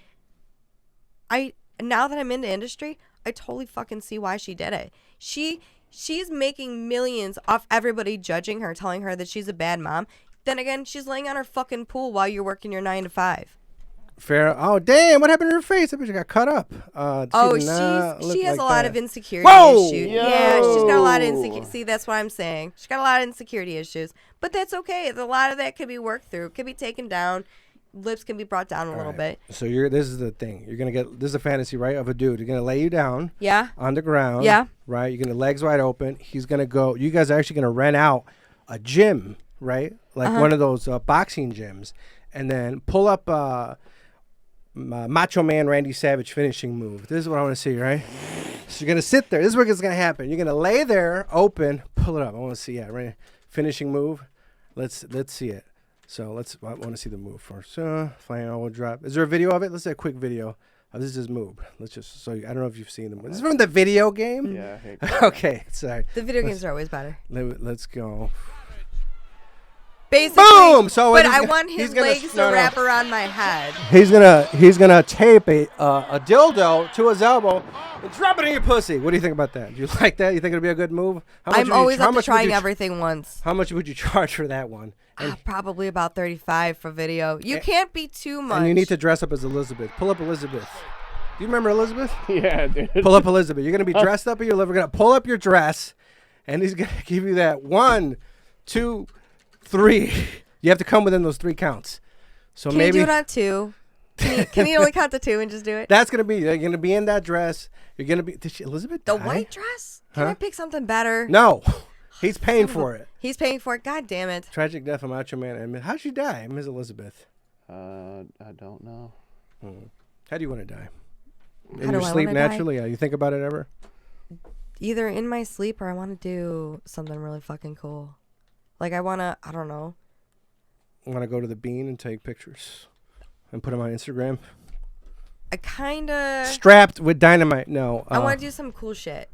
B: Now that I'm in the industry, I totally fucking see why she did it. She's making millions off everybody judging her, telling her that she's a bad mom. Then again, she's laying on her fucking pool while you're working your 9 to 5.
A: Farrah, oh damn! What happened to her face? That bitch got cut up.
B: She has a lot of insecurity issues.
C: Yo.
B: Yeah, she's got a lot of insecurity. See, that's what I'm saying. She's got a lot of insecurity issues, but that's okay. A lot of that can be worked through. Can be taken down. Lips can be brought down a little bit.
A: So this is the thing. You're gonna get this is a fantasy, right, of a dude. You're gonna lay you down.
B: Yeah.
A: On the ground.
B: Yeah.
A: Right. You're gonna legs wide open. He's gonna go. You guys are actually gonna rent out a gym, right? Like one of those boxing gyms, and then pull up Macho Man Randy Savage finishing move. This is what I want to see, right? So you're gonna sit there. This is what's gonna happen. You're gonna lay there, open, pull it up. I want to see it. Right. Finishing move. Let's see it. So I want to see the move first. Flying all drop. Is there a video of it? Let's say a quick video. This is his move. Let's just, I don't know if you've seen them. This is from the video game?
C: Yeah.
A: Okay, sorry.
B: The video games are always better.
A: Let's go.
B: Basically,
A: boom! So
B: but I want his legs to wrap around my head.
A: He's gonna tape a dildo to his elbow and drop it in your pussy. What do you think about that? Do you like that? You think it'll be a good move?
B: I'm always up to trying everything once.
A: How much would you charge for that one?
B: Probably about $35 for video. You can't be too much.
A: And you need to dress up as Elizabeth. Pull up Elizabeth. Do you remember Elizabeth?
C: Yeah, dude.
A: Pull up Elizabeth. You're gonna be dressed up, and you're gonna pull up your dress, and he's gonna give you that 1, 2, 3. You have to come within those 3 counts. So
B: can
A: maybe
B: you do it on 2? Can you only count to 2 and just do it?
A: That's gonna be. You're gonna be in that dress. You're gonna be. Did Elizabeth
B: the
A: die?
B: white dress? Can I pick something better?
A: No, he's paying for it.
B: He's paying for it. God damn it!
A: Tragic death of Macho Man. And how'd she die, Ms. Elizabeth?
C: I don't know.
A: How do you want to die?
B: How
A: In
B: do
A: your
B: I
A: sleep
B: wanna die?
A: naturally? You think about it ever?
B: Either in my sleep or I want to do something really fucking cool. Like I don't know.
A: Want to go to the Bean and take pictures and put them on Instagram?
B: I kind of
A: Strapped with dynamite. No.
B: I want to do some cool shit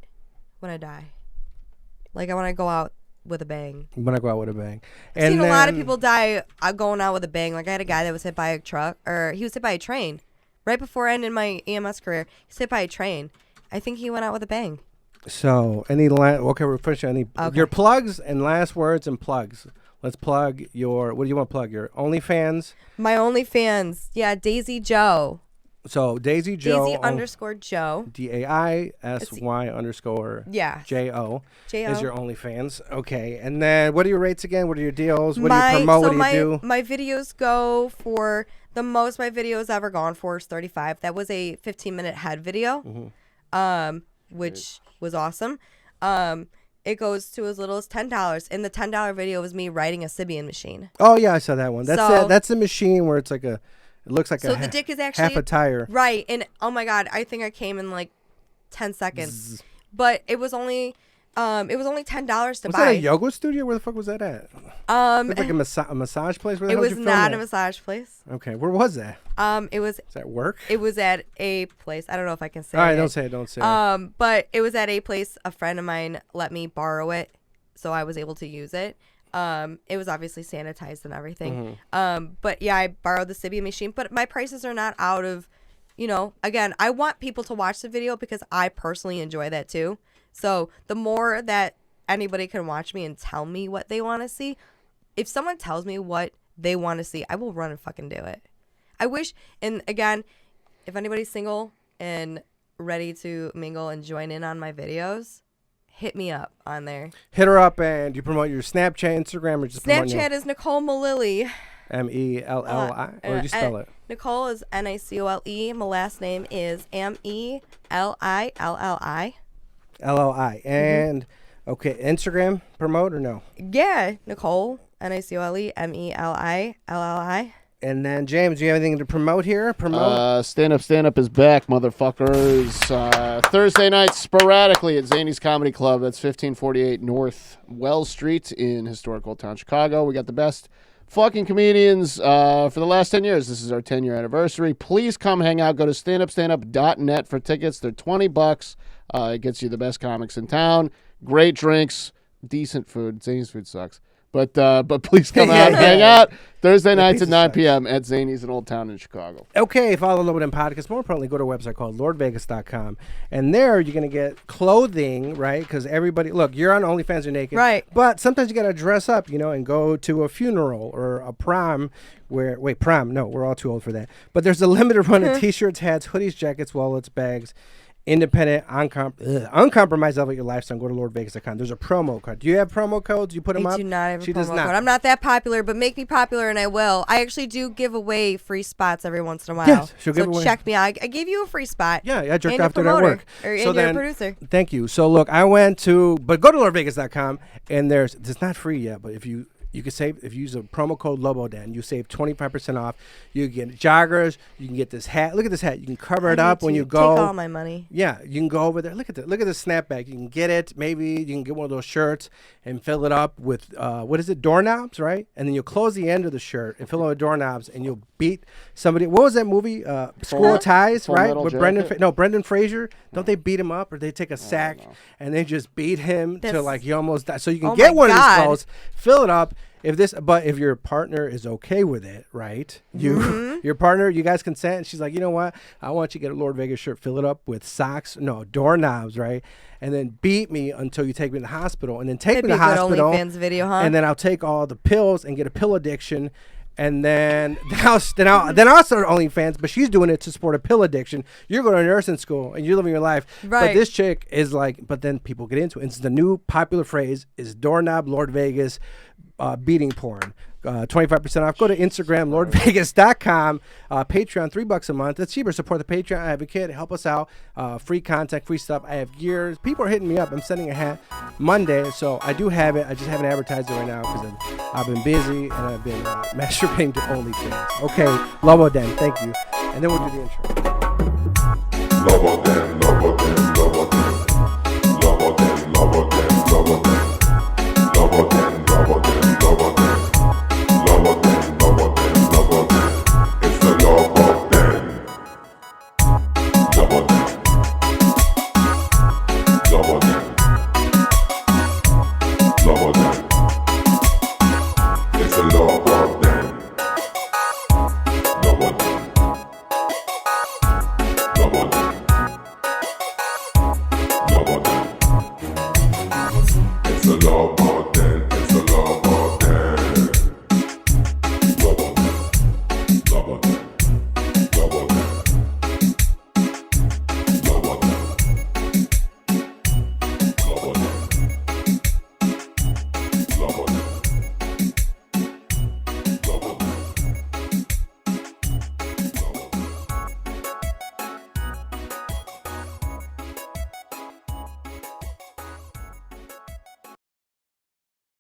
B: when I die. Like I want to go out with a bang.
A: You want to go out with a bang.
B: I've seen a lot of people die going out with a bang. Like I had a guy that was hit by a truck, or he was hit by a train right before ending my EMS career. He was hit by a train, I think he went out with a bang.
A: So, okay, we're finishing. Your plugs and last words and plugs. Let's plug your, what do you want to plug? Your OnlyFans?
B: My OnlyFans. Yeah, Daisy Joe.
A: So, Daisy Joe.
B: Daisy _Joe.
A: DAISY_
B: Yeah.
A: JO
B: J-O.
A: is your OnlyFans. Okay. And then what are your rates again? What are your deals? What do you promote? What do you do?
B: My videos go for, the most my videos ever gone for is $35. That was a 15-minute head video, which was awesome. It goes to as little as $10. And the $10 video was me riding a Sibian machine.
A: Oh, yeah, I saw that one. That's a machine where it's like it looks like
B: so the dick is actually
A: half a tire.
B: Right. And oh my God, I think I came in like 10 seconds. But it was only $10 to buy.
A: Was that a yoga studio? Where the fuck was that at? Looked like a massage place? Where the hell
B: it
A: did
B: was
A: you film
B: not
A: that?
B: a massage place.
A: Okay, where was that?
B: It was.
A: Is that work?
B: It was at a place. I don't know if I can say.
A: All right,
B: it.
A: don't say it.
B: But it was at a place. A friend of mine let me borrow it, so I was able to use it. It was obviously sanitized and everything. But yeah, I borrowed the Sibian machine. But my prices are not out of, again, I want people to watch the video because I personally enjoy that too. So the more that anybody can watch me and tell me what they want to see, if someone tells me what they want to see, I will run and fucking do it. I wish, and again, if anybody's single and ready to mingle and join in on my videos, hit me up on there.
A: Hit her up, and you promote your Snapchat, Instagram, or just
B: Snapchat is Nicole Melilli.
A: Melli. Or did you spell it?
B: Nicole is Nicole. My last name is Melilli.
A: LLI. And okay, Instagram promote or no?
B: Yeah, Nicole Nicole Melilli.
A: And then James, do you have anything to promote here?
C: Stand Up is back, motherfuckers. Thursday nights sporadically at Zany's Comedy Club. That's 1548 North Wells Street in historic Old Town Chicago. We got the best fucking comedians for the last 10 years. This is our 10-year anniversary. Please come hang out. Go to standup.net for tickets. They're $20. It gets you the best comics in town. Great drinks, decent food. Zany's food sucks. But please come out and hang out Thursday nights at 9 p.m. at Zany's in Old Town in Chicago.
A: Okay, follow Lobo Den Podcast. More importantly, go to a website called lordvegas.com. And there you're going to get clothing, right? Because everybody, look, you're on OnlyFans, you're naked.
B: Right.
A: But sometimes you got to dress up, and go to a funeral or a prom prom. No, we're all too old for that. But there's a limited run of t-shirts, hats, hoodies, jackets, wallets, bags. Independent, uncompromised level of your lifestyle. Go to lordvegas.com. There's a promo code. Do you have promo codes? You put them up?
B: I do not have a
A: She
B: promo
A: does
B: code.
A: not.
B: I'm not that popular, but make me popular and I will. I actually do give away free spots every once in a while.
A: Yes, she'll give away.
B: Check me out. I gave you a free spot.
A: Yeah, I jerked
B: and
A: off to that work.
B: And
A: so
B: you're a producer.
A: Thank you. So look, I went to, but go to lordvegas.com and it's not free yet, but if you can save, if you use a promo code LOBODEN, you save 25% off. You can get joggers. You can get this hat. Look at this hat. You can cover it up when you go.
B: Take all my money.
A: Yeah, you can go over there. Look at that. Look at the snapback. You can get it. Maybe you can get one of those shirts and fill it up with what is it? Doorknobs, right? And then you'll close the end of the shirt and fill it with doorknobs, and you'll beat somebody. What was that movie? School of Ties, right? With Brendan Fraser. Don't they beat him up, or they take a sack and they just beat him till like he almost died? So you can get one of these clothes, fill it up. But if your partner is okay with it, right? Your partner, you guys consent. And she's like, you know what? I want you to get a Lord Vegas shirt, fill it up with doorknobs, right? And then beat me until you take me to the hospital, and then take me to the hospital.
B: OnlyFans video, huh?
A: And then I'll take all the pills and get a pill addiction. And then I'll start OnlyFans, but she's doing it to support a pill addiction. You're going to nursing school and you're living your life.
B: Right.
A: But this chick is like, but then people get into it. It's the new popular phrase is doorknob Lord Vegas beating porn. 25% off. Go to Instagram, lordvegas.com. Patreon, $3 a month. That's cheaper. Support the Patreon advocate. Help us out. Free content, free stuff. I have gear. People are hitting me up. I'm sending a hat Monday, so I do have it. I just haven't advertised it right now because I've been busy and I've been masturbating to OnlyFans. Okay, Lobo Den, thank you. And then we'll do the intro.
F: Lobo Den,